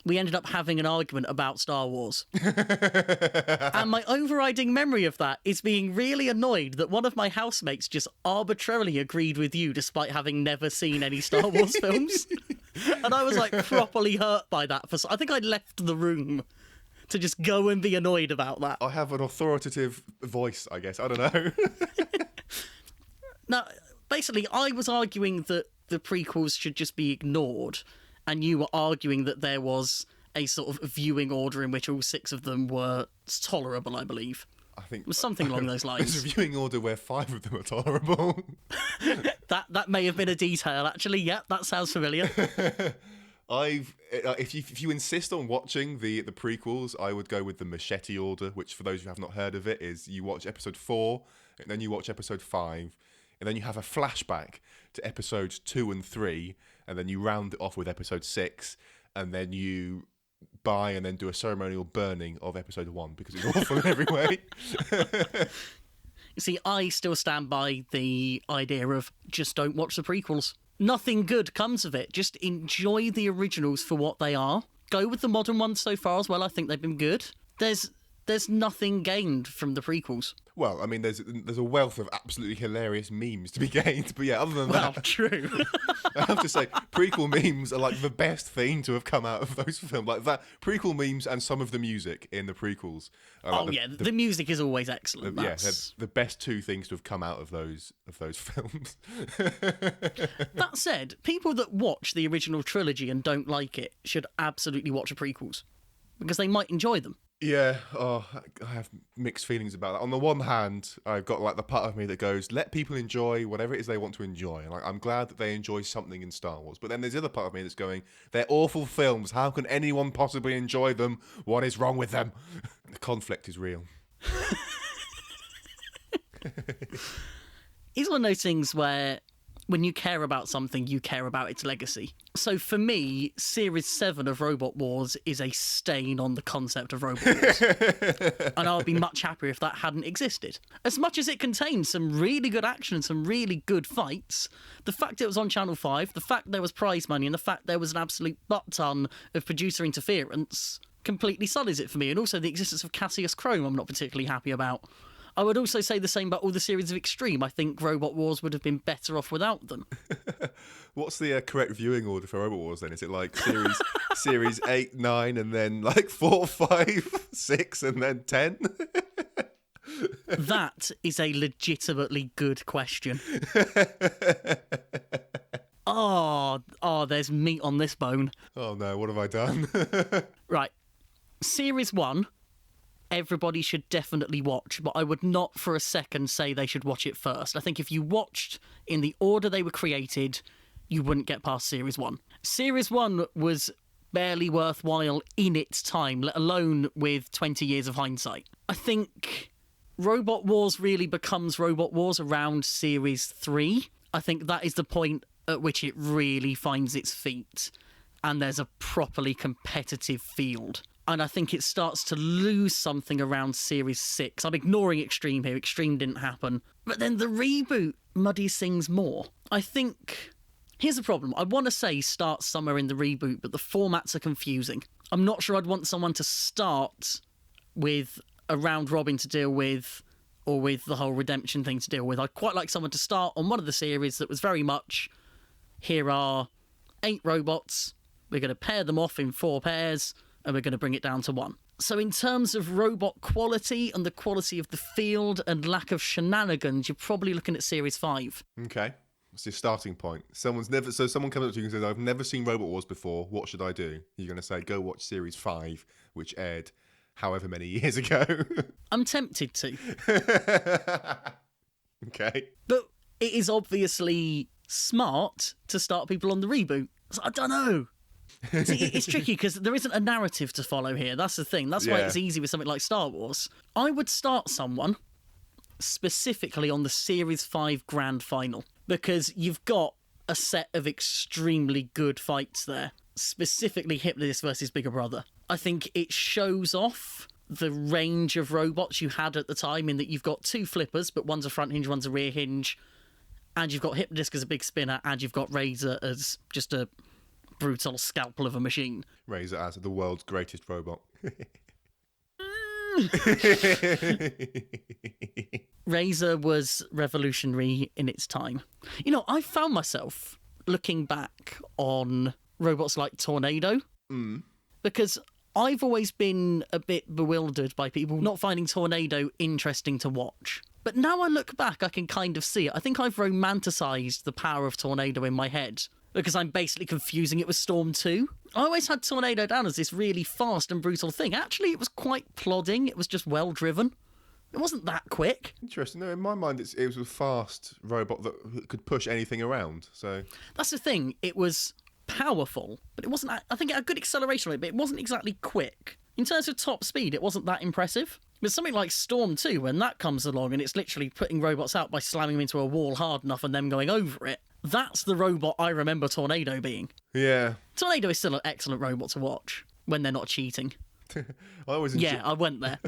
we ended up having an argument about Star Wars. And my overriding memory of that is being really annoyed that one of my housemates just arbitrarily agreed with you despite having never seen any Star Wars films. And I was like properly hurt by that. I think I left the room to just go and be annoyed about that. I have an authoritative voice, I guess. I don't know. Now, basically, I was arguing that the prequels should just be ignored, and you were arguing that there was a sort of viewing order in which all 6 of them were tolerable, I believe. I think it was something along those lines. There's a viewing order where 5 of them are tolerable. That may have been a detail, actually. Yeah, that sounds familiar. If you insist on watching the prequels, I would go with the machete order, which for those who have not heard of it is you watch episode 4, and then you watch episode 5, and then you have a flashback to episodes 2 and 3, and then you round it off with episode 6, and then you buy and then do a ceremonial burning of episode 1 because it's awful in every way. You see, I still stand by the idea of just don't watch the prequels. Nothing good comes of it. Just enjoy the originals for what they are. Go with the modern ones so far as well. I think they've been good. There's nothing gained from the prequels. Well, I mean, there's a wealth of absolutely hilarious memes to be gained, but yeah, other than that... Well, true. I have to say, prequel memes are like the best thing to have come out of those films. Like that, prequel memes and some of the music in the prequels. Are like the music is always excellent. Yeah, they're the best 2 things to have come out of those films. That said, people that watch the original trilogy and don't like it should absolutely watch the prequels, because they might enjoy them. Yeah, I have mixed feelings about that. On the one hand, I've got like the part of me that goes, let people enjoy whatever it is they want to enjoy. And I'm glad that they enjoy something in Star Wars. But then there's the other part of me that's going, they're awful films. How can anyone possibly enjoy them? What is wrong with them? The conflict is real. It's one of those things where when you care about something, you care about its legacy. So for me, Series 7 of Robot Wars is a stain on the concept of Robot Wars. And I would be much happier if that hadn't existed. As much as it contains some really good action and some really good fights, the fact it was on Channel 5, the fact there was prize money, and the fact there was an absolute butt-ton of producer interference completely sullies it for me. And also the existence of Cassius Chrome I'm not particularly happy about. I would also say the same about all the series of Extreme. I think Robot Wars would have been better off without them. What's the correct viewing order for Robot Wars then? Is it like series 8, 9, and then like 4, 5, 6, and then 10? That is a legitimately good question. Oh, there's meat on this bone. Oh no, what have I done? Right. Series 1, everybody should definitely watch, but I would not for a second say they should watch it first. I think if you watched in the order they were created, you wouldn't get past Series 1. Series 1 was barely worthwhile in its time, let alone with 20 years of hindsight. I think Robot Wars really becomes Robot Wars around Series 3. I think that is the point at which it really finds its feet, and there's a properly competitive field. And I think it starts to lose something around Series 6. I'm ignoring Extreme here. Extreme didn't happen. But then the reboot muddies things more. I think Here's the problem. I want to say start somewhere in the reboot, but the formats are confusing. I'm not sure I'd want someone to start with a round robin to deal with, or with the whole redemption thing to deal with. I'd quite like someone to start on one of the series that was very much, here are 8 robots, we're going to pair them off in 4 pairs, and we're going to bring it down to 1. So in terms of robot quality and the quality of the field and lack of shenanigans, you're probably looking at Series 5. Okay. What's your starting point? Someone comes up to you and says, I've never seen Robot Wars before, what should I do? You're going to say, go watch Series 5, which aired however many years ago. I'm tempted to. Okay. But it is obviously smart to start people on the reboot. So I don't know. It's tricky because there isn't a narrative to follow here. That's the thing. That's why it's easy with something like Star Wars. I would start someone specifically on the Series 5 Grand Final because you've got a set of extremely good fights there, specifically Hypnodisc versus Bigger Brother. I think it shows off the range of robots you had at the time in that you've got 2 flippers, but one's a front hinge, one's a rear hinge, and you've got Hypnodisc as a big spinner, and you've got Razor as just a brutal scalpel of a machine. Razor as the world's greatest robot. Razor was revolutionary in its time. You know, I found myself looking back on robots like Tornado because I've always been a bit bewildered by people not finding Tornado interesting to watch. But now I look back, I can kind of see it. I think I've romanticised the power of Tornado in my head because I'm basically confusing it with Storm 2. I always had Tornado down as this really fast and brutal thing. Actually, it was quite plodding. It was just well-driven. It wasn't that quick. Interesting. No, in my mind, it was a fast robot that could push anything around. So that's the thing. It was powerful, but it wasn't. I think it had good acceleration rate, but it wasn't exactly quick. In terms of top speed, it wasn't that impressive. But something like Storm 2, when that comes along and it's literally putting robots out by slamming them into a wall hard enough and them going over it, that's the robot I remember Tornado being. Yeah. Tornado is still an excellent robot to watch when they're not cheating. I went there.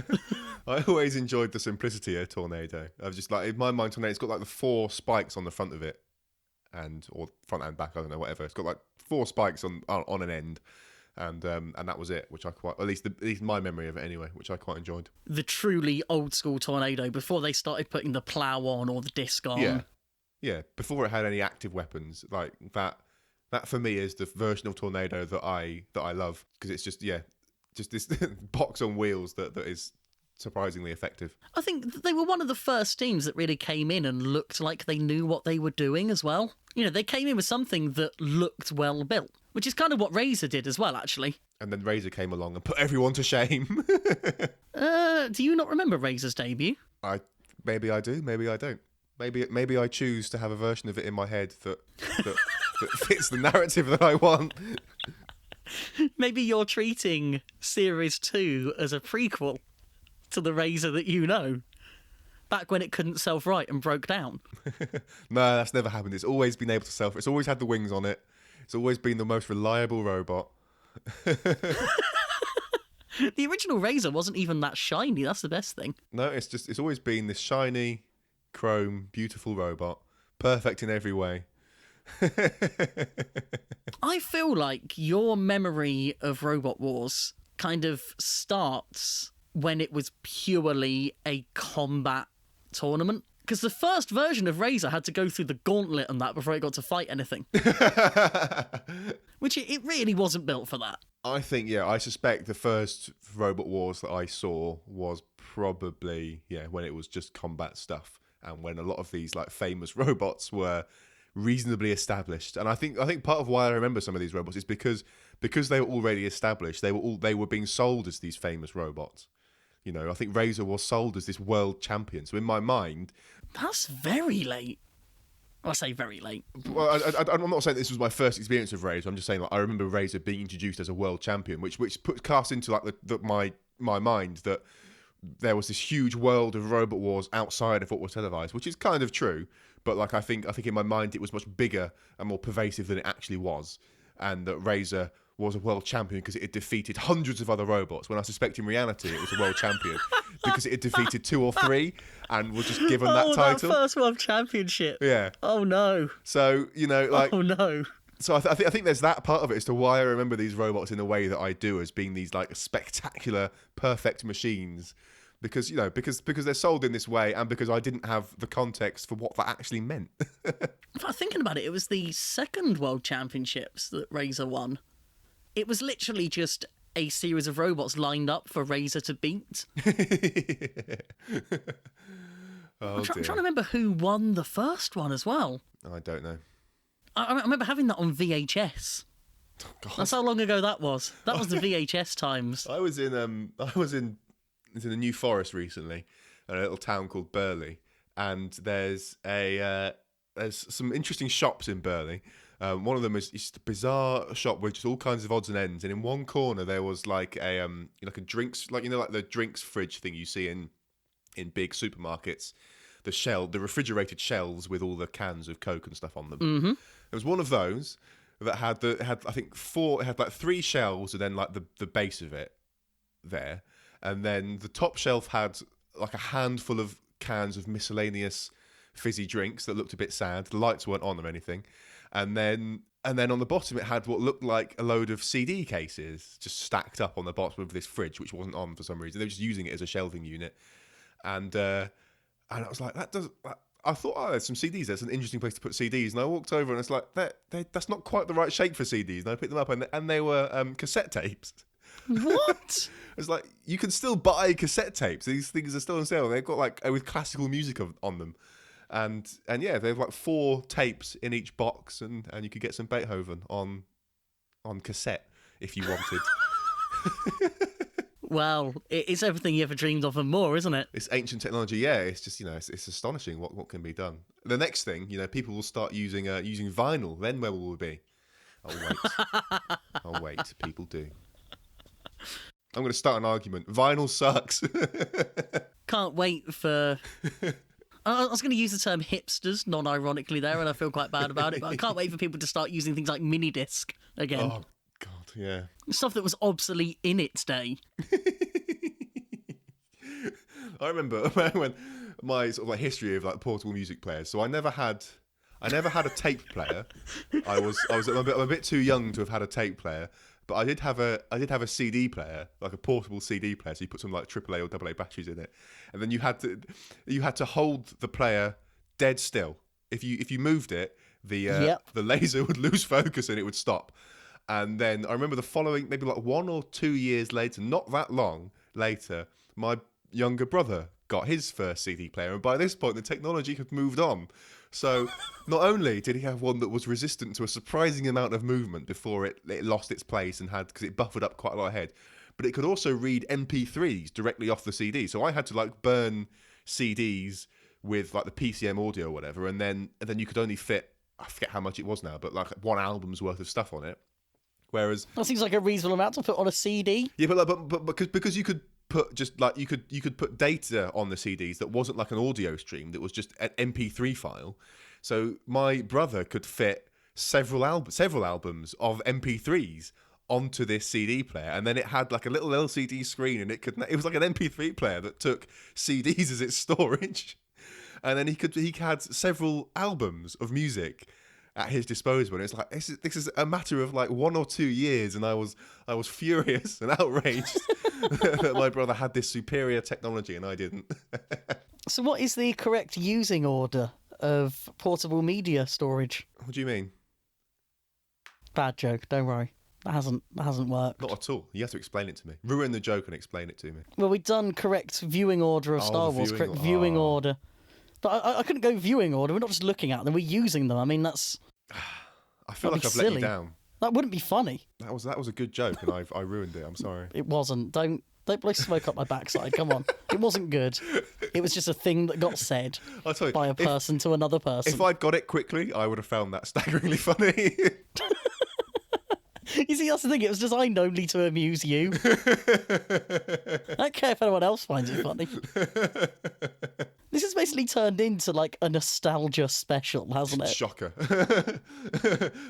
I always enjoyed the simplicity of Tornado. I was just like, in my mind, Tornado's got like the 4 spikes on the front of it, or front and back, I don't know, whatever. It's got like 4 spikes on an end, and that was it, which I quite, at least my memory of it anyway, which I quite enjoyed. The truly old school Tornado before they started putting the plough on or the disc on. Yeah. Before it had any active weapons, like that. That for me is the version of Tornado that I love because it's just this box on wheels that is surprisingly effective. I think they were one of the first teams that really came in and looked like they knew what they were doing as well. You know, they came in with something that looked well built, which is kind of what Razor did as well, actually. And then Razor came along and put everyone to shame. Do you not remember Razor's debut? Maybe I do, maybe I don't. Maybe I choose to have a version of it in my head that fits the narrative that I want. Maybe you're treating Series 2 as a prequel to the Razor that you know, back when it couldn't self-right and broke down. No, that's never happened. It's always been able to self. It's always had the wings on it. It's always been the most reliable robot. The original Razor wasn't even that shiny. That's the best thing. No, it's always been this shiny, chrome, beautiful robot, perfect in every way. I feel like your memory of Robot Wars kind of starts when it was purely a combat tournament. Because the first version of Razor had to go through the gauntlet and that before it got to fight anything. Which it really wasn't built for that. I think, I suspect the first Robot Wars that I saw was probably, when it was just combat stuff. And when a lot of these like famous robots were reasonably established. And I think part of why I remember some of these robots is because they were already established. They were being sold as these famous robots. You know, I think Razor was sold as this world champion. So in my mind... That's very late. I say very late. Well, I'm not saying this was my first experience of Razor. I'm just saying, like, I remember Razor being introduced as a world champion, which cast into like my mind that there was this huge world of Robot Wars outside of what was televised, which is kind of true. But like, I think in my mind it was much bigger and more pervasive than it actually was, and that Razor was a world champion because it had defeated hundreds of other robots, when I suspect in reality it was a world champion because it had defeated 2 or 3 and was just given that title. That first world championship. Yeah. Oh no. So, like... Oh no. So I think there's that part of it as to why I remember these robots in the way that I do, as being these like spectacular, perfect machines, because because they're sold in this way, and because I didn't have the context for what that actually meant. Thinking about it, it was the second World Championships that Razor won. It was literally just a series of robots lined up for Razor to beat. I'm trying to remember who won the first one as well. I don't know. I remember having that on VHS. Oh, God. That's how long ago that was. That was the VHS times. I was in the New Forest recently, in a little town called Burley, and there's some interesting shops in Burley. One of them is just a bizarre shop with just all kinds of odds and ends, and in one corner there was like a drinks, like like the drinks fridge thing you see in big supermarkets, the refrigerated shelves with all the cans of Coke and stuff on them. Mm-hmm. There was one of those that had I think 4. It had like 3 shelves, and then like the base of it there, and then the top shelf had like a handful of cans of miscellaneous fizzy drinks that looked a bit sad. The lights weren't on or anything, and then on the bottom it had what looked like a load of CD cases just stacked up on the bottom of this fridge, which wasn't on for some reason. They were just using it as a shelving unit, and I was like, I thought, there's some CDs. That's an interesting place to put CDs. And I walked over and it's like, that's not quite the right shape for CDs. And I picked them up and they were cassette tapes. What? It's like, you can still buy cassette tapes. These things are still on sale. They've got like with classical music on them. And yeah, they have like 4 tapes in each box, and you could get some Beethoven on cassette if you wanted. Well, it's everything you ever dreamed of and more, isn't it? It's ancient technology, yeah. It's just, it's astonishing what can be done. The next thing, people will start using vinyl. Then where will we be? I'll wait. People do. I'm going to start an argument. Vinyl sucks. Can't wait for... I was going to use the term hipsters, non-ironically there, and I feel quite bad about it, but I can't wait for people to start using things like mini-disc again. Oh, God, yeah. Stuff that was obsolete in its day. I remember when my sort of like history of like portable music players. So I never had a tape player. I'm a bit too young to have had a tape player, but I did have a CD player, like a portable CD player. So you put some like AAA or AA batteries in it, and then you had to hold the player dead still. If you moved it, the laser would lose focus and it would stop. And then I remember the following, maybe like 1 or 2 years later, not that long later, my younger brother got his first CD player, and by this point the technology had moved on. So not only did he have one that was resistant to a surprising amount of movement before it lost its place and because it buffered up quite a lot ahead, but it could also read MP3s directly off the CD. So I had to like burn CDs with like the PCM audio or whatever, and then you could only fit, I forget how much it was now, but like 1 album's worth of stuff on it. Whereas that seems like a reasonable amount to put on a CD. Yeah, but because you could put just like you could put data on the CDs that wasn't like an audio stream, that was just an MP3 file. So my brother could fit several albums of MP3s onto this CD player, and then it had like a little LCD screen, and it was like an MP3 player that took CDs as its storage, and then he had several albums of music at his disposal. And it's like this is a matter of like 1 or 2 years, and I was furious and outraged that my brother had this superior technology and I didn't. So what is the correct using order of portable media storage? What do you mean? Bad joke, don't worry. That hasn't worked. Not at all. You have to explain it to me. Ruin the joke and explain it to me. Well, we've done correct viewing order of Star Wars, correct viewing order. But I couldn't go viewing order. We're not just looking at them, we're using them. I mean, that's... I feel like I've silly. let you down. That wouldn't be funny. That was a good joke, and I ruined it. I'm sorry. It wasn't. Don't blow smoke up my backside. Come on. It wasn't good. It was just a thing that got said by a person to another person. If I'd got it quickly, I would have found that staggeringly funny. You see, that's the thing. It was designed only to amuse you. I don't care if anyone else finds it funny. This has basically turned into like a nostalgia special, hasn't it? Shocker.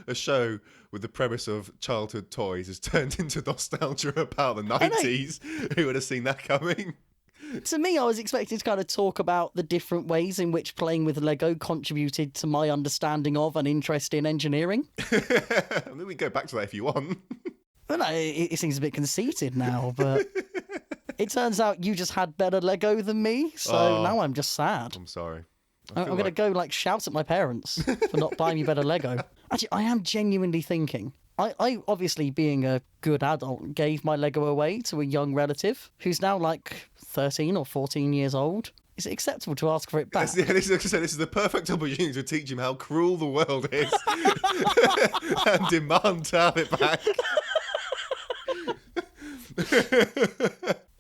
A show with the premise of childhood toys has turned into nostalgia about the 90s. Who would have seen that coming? To me, I was expecting to kind of talk about the different ways in which playing with Lego contributed to my understanding of and interest in engineering. I mean, we can go back to that if you want. Well, no, it seems a bit conceited now, but it turns out you just had better Lego than me, so now I'm just sad. I'm sorry. I'm going to go shout at my parents for not buying me better Lego. Actually, I am genuinely thinking. I obviously, being a good adult, gave my Lego away to a young relative who's now 13 or 14 years old. Is it acceptable to ask for it back? Yeah, this is the perfect opportunity to teach him how cruel the world is and demand to have it back.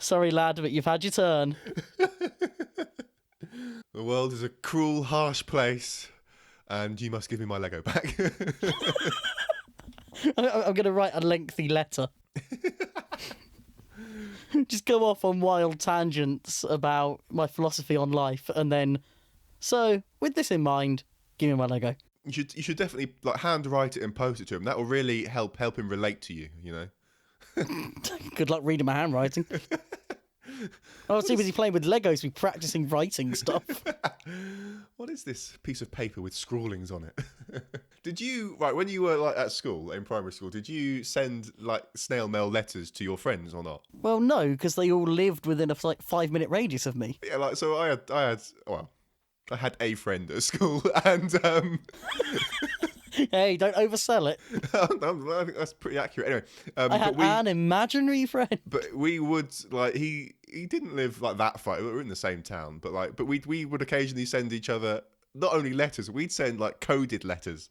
Sorry, lad, but you've had your turn. The world is a cruel, harsh place, and you must give me my Lego back. I'm going to write a lengthy letter. Just go off on wild tangents about my philosophy on life, and then, so, with this in mind, give me my Lego. You should definitely handwrite it and post it to him. That will really help him relate to you, you know? Good luck reading my handwriting. I was too busy playing with Legos to be practicing writing stuff. What is this piece of paper with scrawlings on it? Did you, when you were at school, in primary school, did you send snail mail letters to your friends or not? Well, no, because they all lived within a 5-minute radius of me. Yeah, so I had a friend at school, and Hey, don't oversell it. I think that's pretty accurate. Anyway, I had an imaginary friend. But we would he didn't live that far. We were in the same town, but we would occasionally send each other not only letters. We'd send coded letters.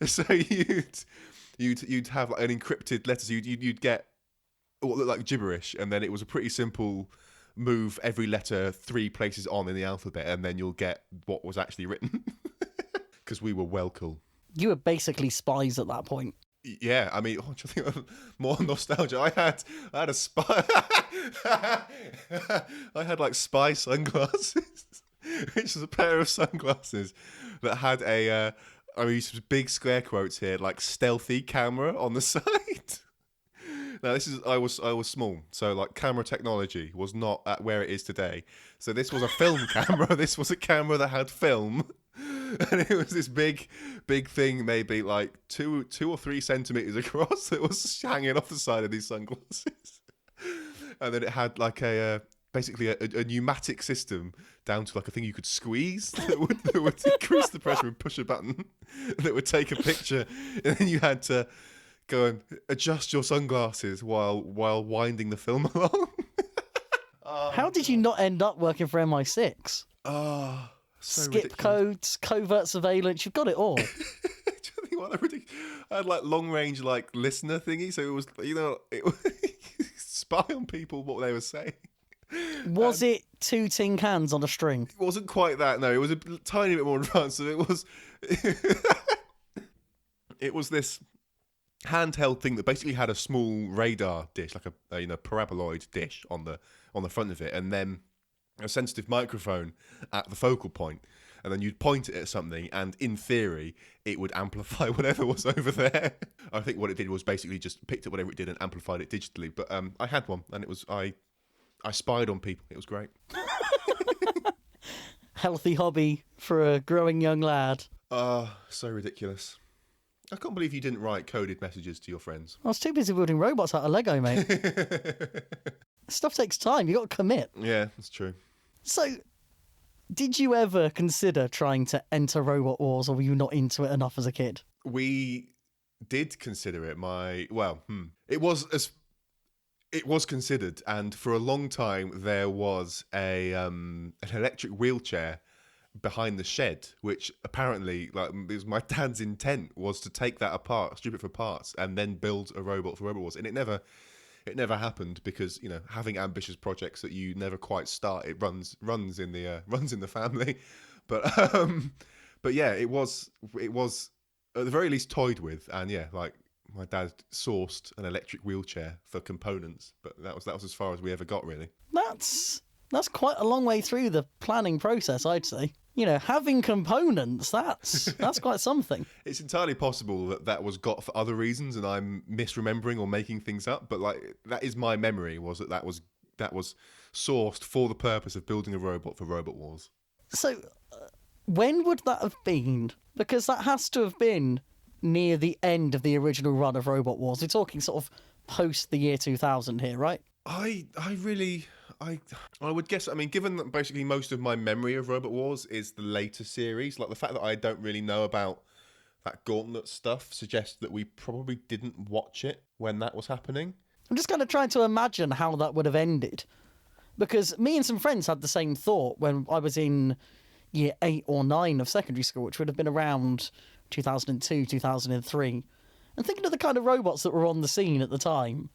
So you'd have an encrypted letter. So you'd get what looked like gibberish, and then it was a pretty simple move every letter 3 places on in the alphabet, and then you'll get what was actually written. Because we were well cool. You were basically spies at that point. Yeah, I mean, what do you think of more nostalgia? I had a spy. I had spy sunglasses, which was a pair of sunglasses that had I use big square quotes here, stealthy camera on the side. Now I was small, so camera technology was not at where it is today. So this was a film camera. This was a camera that had film. And it was this big thing, maybe 2 or 3 centimeters across, that was hanging off the side of these sunglasses. And then it had basically a pneumatic system down to a thing you could squeeze that would increase the pressure and push a button that would take a picture, and then you had to go and adjust your sunglasses while winding the film along. How did you not end up working for MI6? So Skip ridiculous. Codes, covert surveillance, you've got it all. Do you think what ridiculous? I had long range listener thingy, so it was it was spy on people what they were saying. Was it 2 tin cans on a string? It wasn't quite that. No, it was a tiny bit more advanced. So it was this handheld thing that basically had a small radar dish, like a paraboloid dish on the front of it, and then a sensitive microphone at the focal point, and then you'd point it at something, and in theory it would amplify whatever was over there. I think what it did was basically just picked up whatever it did and amplified it digitally. But I had one, and it was I spied on people. It was great. Healthy hobby for a growing young lad. So ridiculous. I can't believe you didn't write coded messages to your friends. I was too busy building robots out of Lego, mate. Stuff takes time. You got to commit. Yeah, that's true. So, did you ever consider trying to enter Robot Wars, or were you not into it enough as a kid? We did consider it. It was considered, and for a long time there was an electric wheelchair behind the shed, which apparently, it was my dad's intent, was to take that apart, strip it for parts, and then build a robot for Robot Wars. And it never happened because having ambitious projects that you never quite start, it runs in the family. But yeah, it was at the very least toyed with, and yeah, my dad sourced an electric wheelchair for components, but that was as far as we ever got, really. That's That's quite a long way through the planning process, I'd say. You know, having components, that's quite something. It's entirely possible that that was got for other reasons and I'm misremembering or making things up, but like that is my memory, was that was sourced for the purpose of building a robot for Robot Wars. So, when would that have been? Because that has to have been near the end of the original run of Robot Wars. We're talking sort of post the year 2000 here, right? I would guess, I mean, given that basically most of my memory of Robot Wars is the later series, like the fact that I don't really know about that Gauntlet stuff suggests that we probably didn't watch it when that was happening. I'm just kind of trying to imagine how that would have ended. Because me and some friends had the same thought when I was in year 8 or 9 of secondary school, which would have been around 2002, 2003. And thinking of the kind of robots that were on the scene at the time,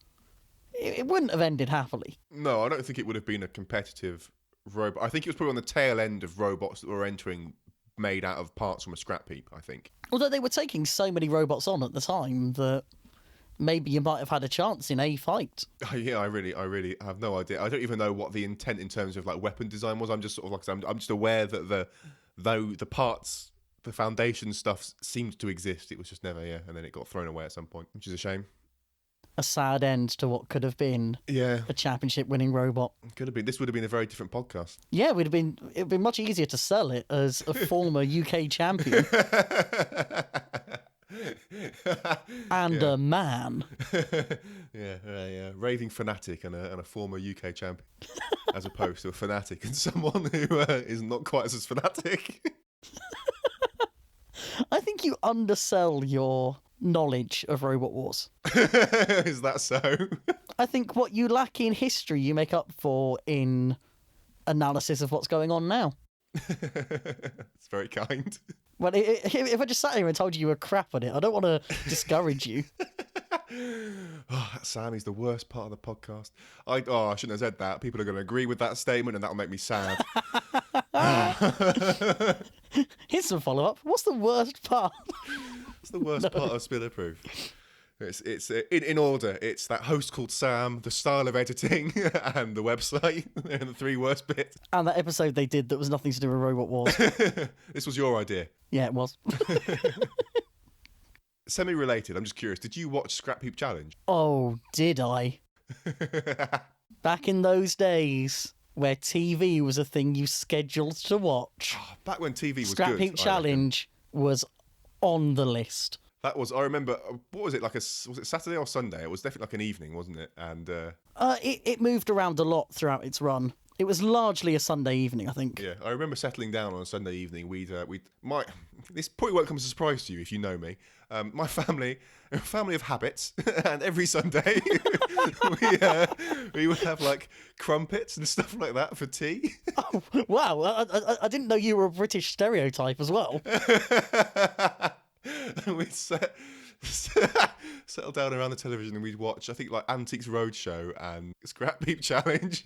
it wouldn't have ended happily. No, I don't think it would have been a competitive robot. I think it was probably on the tail end of robots that were entering made out of parts from a scrap heap, I think. Although they were taking so many robots on at the time that maybe you might have had a chance in a fight. Yeah, I really have no idea. I don't even know what the intent in terms of like weapon design was. I'm just sort of like, I'm just aware that the parts, the foundation stuff seemed to exist. It was just never, and then it got thrown away at some point, which is a shame. A sad end to what could have been a championship-winning robot. Could have been. This would have been a very different podcast. Yeah, it'd been much easier to sell it as a former UK champion. And a man. Yeah. Raving fanatic and a former UK champion, as opposed to a fanatic and someone who is not quite as fanatic. I think you undersell your knowledge of Robot Wars. Is that so? I think what you lack in history, you make up for in analysis of what's going on now. It's very kind. Well, if I just sat here and told you were crap at it, I don't want to discourage you. Sammy's the worst part of the podcast. I shouldn't have said that. People are going to agree with that statement and that'll make me sad. Here's some follow-up. What's the worst part? It's the worst part of Spinnerproof. It's in order. It's that host called Sam, the style of editing, and the website. They're the three worst bits. And that episode they did that was nothing to do with Robot Wars. This was your idea. Yeah, it was. Semi-related, I'm just curious. Did you watch Scrap Heap Challenge? Oh, did I? Back in those days where TV was a thing you scheduled to watch. Back when TV was Scrap good. Heap Challenge was on the list. That was, I remember, what was it, was it Saturday or Sunday? It was definitely like an evening, wasn't it? And it moved around a lot throughout its run. It was largely a Sunday evening, I think. Yeah, I remember settling down on a Sunday evening. This probably won't come as a surprise to you if you know me. My family, a family of habits, and every Sunday we would have like crumpets and stuff like that for tea. Oh, wow, I didn't know you were a British stereotype as well. And we'd settle down around the television and we'd watch, I think, like Antiques Roadshow and Scrap Heap Challenge.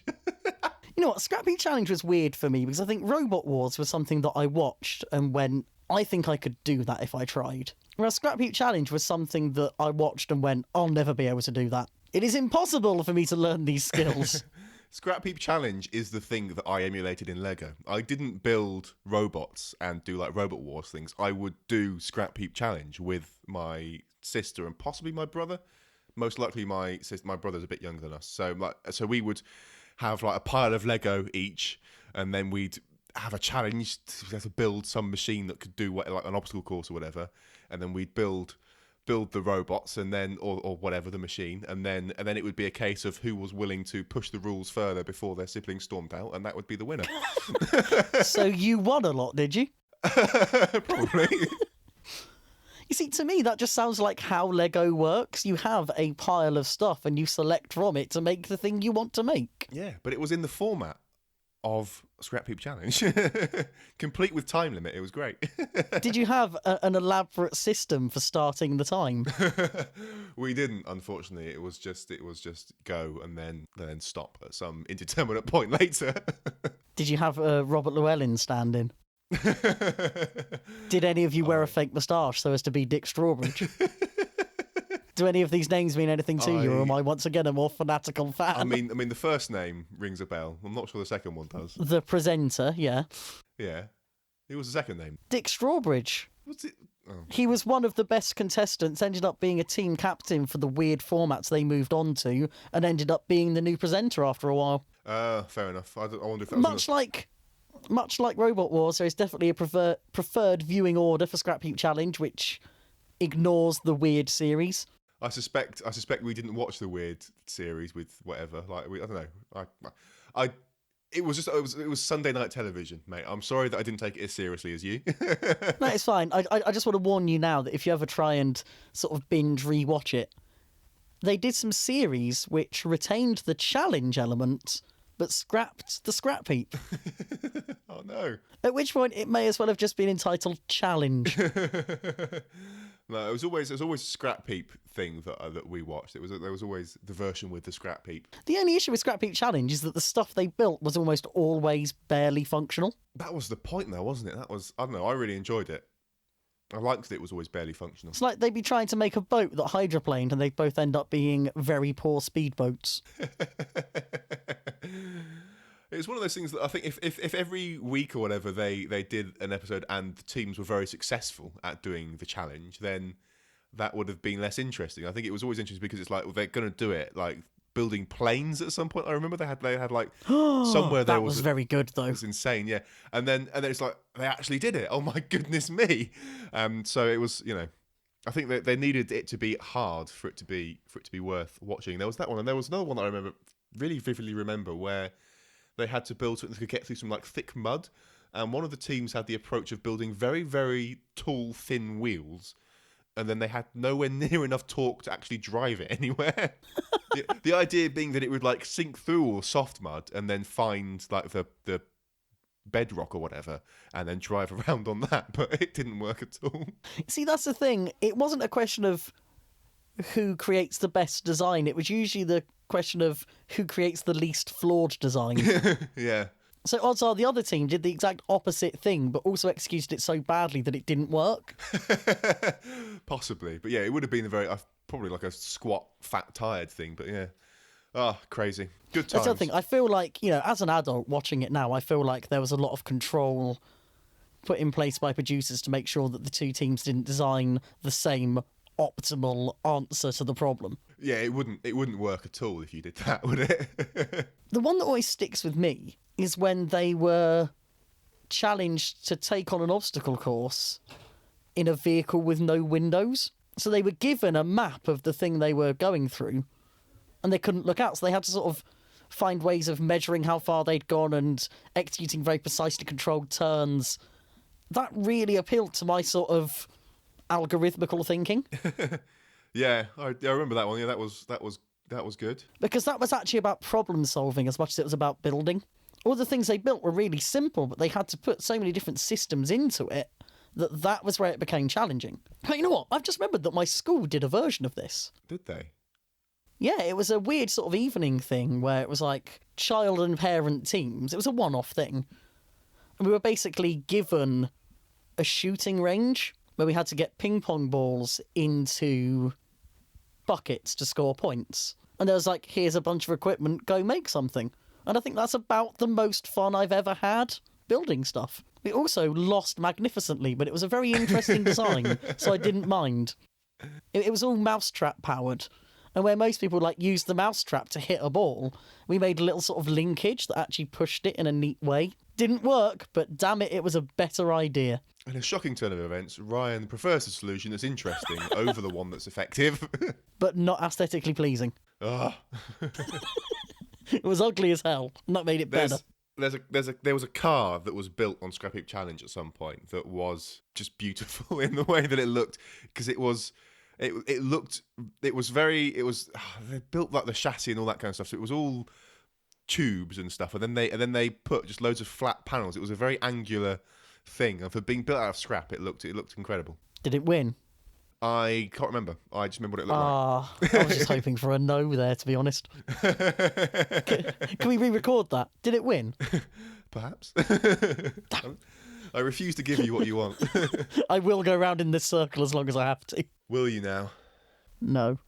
You know what, Scrap Heap Challenge was weird for me because I think Robot Wars was something that I watched and went, I think I could do that if I tried. Whereas Scrap Heap Challenge was something that I watched and went, I'll never be able to do that. It is impossible for me to learn these skills. Scrap Heap Challenge is the thing that I emulated in Lego. I didn't build robots and do like Robot Wars things. I would do Scrap Heap Challenge with my sister and possibly my brother. Most likely my brother's a bit younger than us. So we would have like a pile of Lego each, and then we'd have a challenge to build some machine that could do like an obstacle course or whatever, and then we'd build the robots and then or whatever the machine, and then it would be a case of who was willing to push the rules further before their siblings stormed out, and that would be the winner. So you won a lot, did you? Probably. You see, to me, that just sounds like how Lego works. You have a pile of stuff and you select from it to make the thing you want to make. Yeah, but it was in the format of Scrap Heap Challenge. Complete with time limit. It was great. Did you have an elaborate system for starting the time? We didn't, unfortunately. It was just go and then stop at some indeterminate point later. Did you have Robert Llewellyn stand in? Did any of you wear a fake moustache so as to be Dick Strawbridge? Do any of these names mean anything to you, or am I once again a more fanatical fan? I mean, the first name rings a bell. I'm not sure the second one does. The presenter, yeah. Yeah. Who was the second name? Dick Strawbridge. What's it? Oh. He was one of the best contestants, ended up being a team captain for the weird formats they moved on to, and ended up being the new presenter after a while. Fair enough. I wonder if that was Much like Robot Wars, there is definitely a preferred viewing order for Scrap Heap Challenge, which ignores the weird series. I suspect we didn't watch the weird series with whatever. Like I don't know. It was Sunday night television, mate. I'm sorry that I didn't take it as seriously as you. No, it's fine. I just want to warn you now that if you ever try and sort of binge rewatch it, they did some series which retained the challenge element but scrapped the scrap heap. Oh no! At which point it may as well have just been entitled Challenge. No, it was always a scrap heap thing that we watched. There was always the version with the scrap heap. The only issue with Scrap Heap Challenge is that the stuff they built was almost always barely functional. That was the point, though, wasn't it? I don't know. I really enjoyed it. I liked that it was always barely functional. It's like they'd be trying to make a boat that hydroplaned, and they'd both end up being very poor speedboats. It's one of those things that I think if every week or whatever they did an episode and the teams were very successful at doing the challenge, then that would have been less interesting. I think it was always interesting because it's like, well, they're going to do it, like building planes at some point. I remember they had like somewhere there that was very good though. It was insane, yeah. And then it's like they actually did it. Oh my goodness me! So it was, I think that they needed it to be hard for it to be worth watching. There was that one, and there was another one that I remember really vividly where they had to build something that could get through some like thick mud, and one of the teams had the approach of building very, very tall, thin wheels, and then they had nowhere near enough torque to actually drive it anywhere. the idea being that it would like sink through all soft mud and then find like the bedrock or whatever, and then drive around on that, but it didn't work at all. See, that's the thing. It wasn't a question of who creates the best design. It was usually the question of who creates the least flawed design. Yeah. So odds are the other team did the exact opposite thing, but also executed it so badly that it didn't work. Possibly. But yeah, it would have been probably like a squat, fat, tired thing, but yeah. Oh, crazy. Good times. That's the other thing. I feel like, as an adult watching it now, I feel like there was a lot of control put in place by producers to make sure that the two teams didn't design the same optimal answer to the problem. Yeah, it wouldn't work at all if you did that, would it? The one that always sticks with me is when they were challenged to take on an obstacle course in a vehicle with no windows. So they were given a map of the thing they were going through, and they couldn't look out, so they had to sort of find ways of measuring how far they'd gone and executing very precisely controlled turns. That really appealed to my sort of algorithmical thinking. Yeah, I remember that one. Yeah, that was good. Because that was actually about problem solving as much as it was about building. All the things they built were really simple, but they had to put so many different systems into it that was where it became challenging. But you know what? I've just remembered that my school did a version of this. Did they? Yeah, it was a weird sort of evening thing where it was like child and parent teams. It was a one-off thing. And we were basically given a shooting range where we had to get ping pong balls into buckets to score points. And there was like, here's a bunch of equipment, go make something. And I think that's about the most fun I've ever had building stuff. We also lost magnificently, but it was a very interesting design, so I didn't mind. It was all mousetrap powered. And where most people use the mousetrap to hit a ball, we made a little sort of linkage that actually pushed it in a neat way. Didn't work, but damn it was a better idea. In a shocking turn of events, Ryan prefers the solution that's interesting over the one that's effective. But not aesthetically pleasing. Ugh. It was ugly as hell, and that made it better. There was a car that was built on Scrap Heap Challenge at some point that was just beautiful in the way that it looked, because they built like the chassis and all that kind of stuff, so it was all tubes and stuff, and then they put just loads of flat panels. It was a very angular thing, and for being built out of scrap, it looked incredible. Did it win? I can't remember. I just remember what it looked like. I was just hoping for a no there, to be honest. Can we re-record that? Did it win? Perhaps. I refuse to give you what you want. I will go round in this circle as long as I have to. Will you now? No.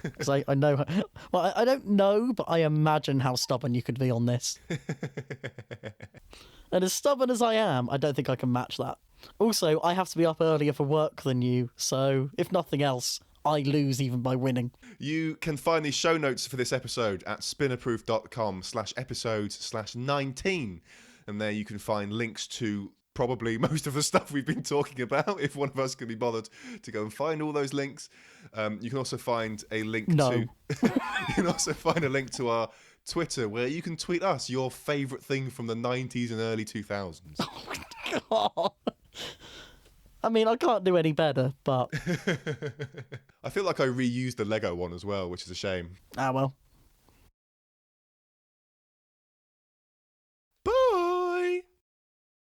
Because I know... Well, I don't know, but I imagine how stubborn you could be on this. And as stubborn as I am, I don't think I can match that. Also, I have to be up earlier for work than you, so if nothing else, I lose even by winning. You can find the show notes for this episode at spinnerproof.com/episodes/19. And there you can find links to probably most of the stuff we've been talking about, if one of us can be bothered to go and find all those links. You can also find a link to... You can also find a link to our Twitter, where you can tweet us your favourite thing from the 90s and early 2000s. Oh, God. I mean, I can't do any better, but... I feel like I reused the Lego one as well, which is a shame. Ah, well.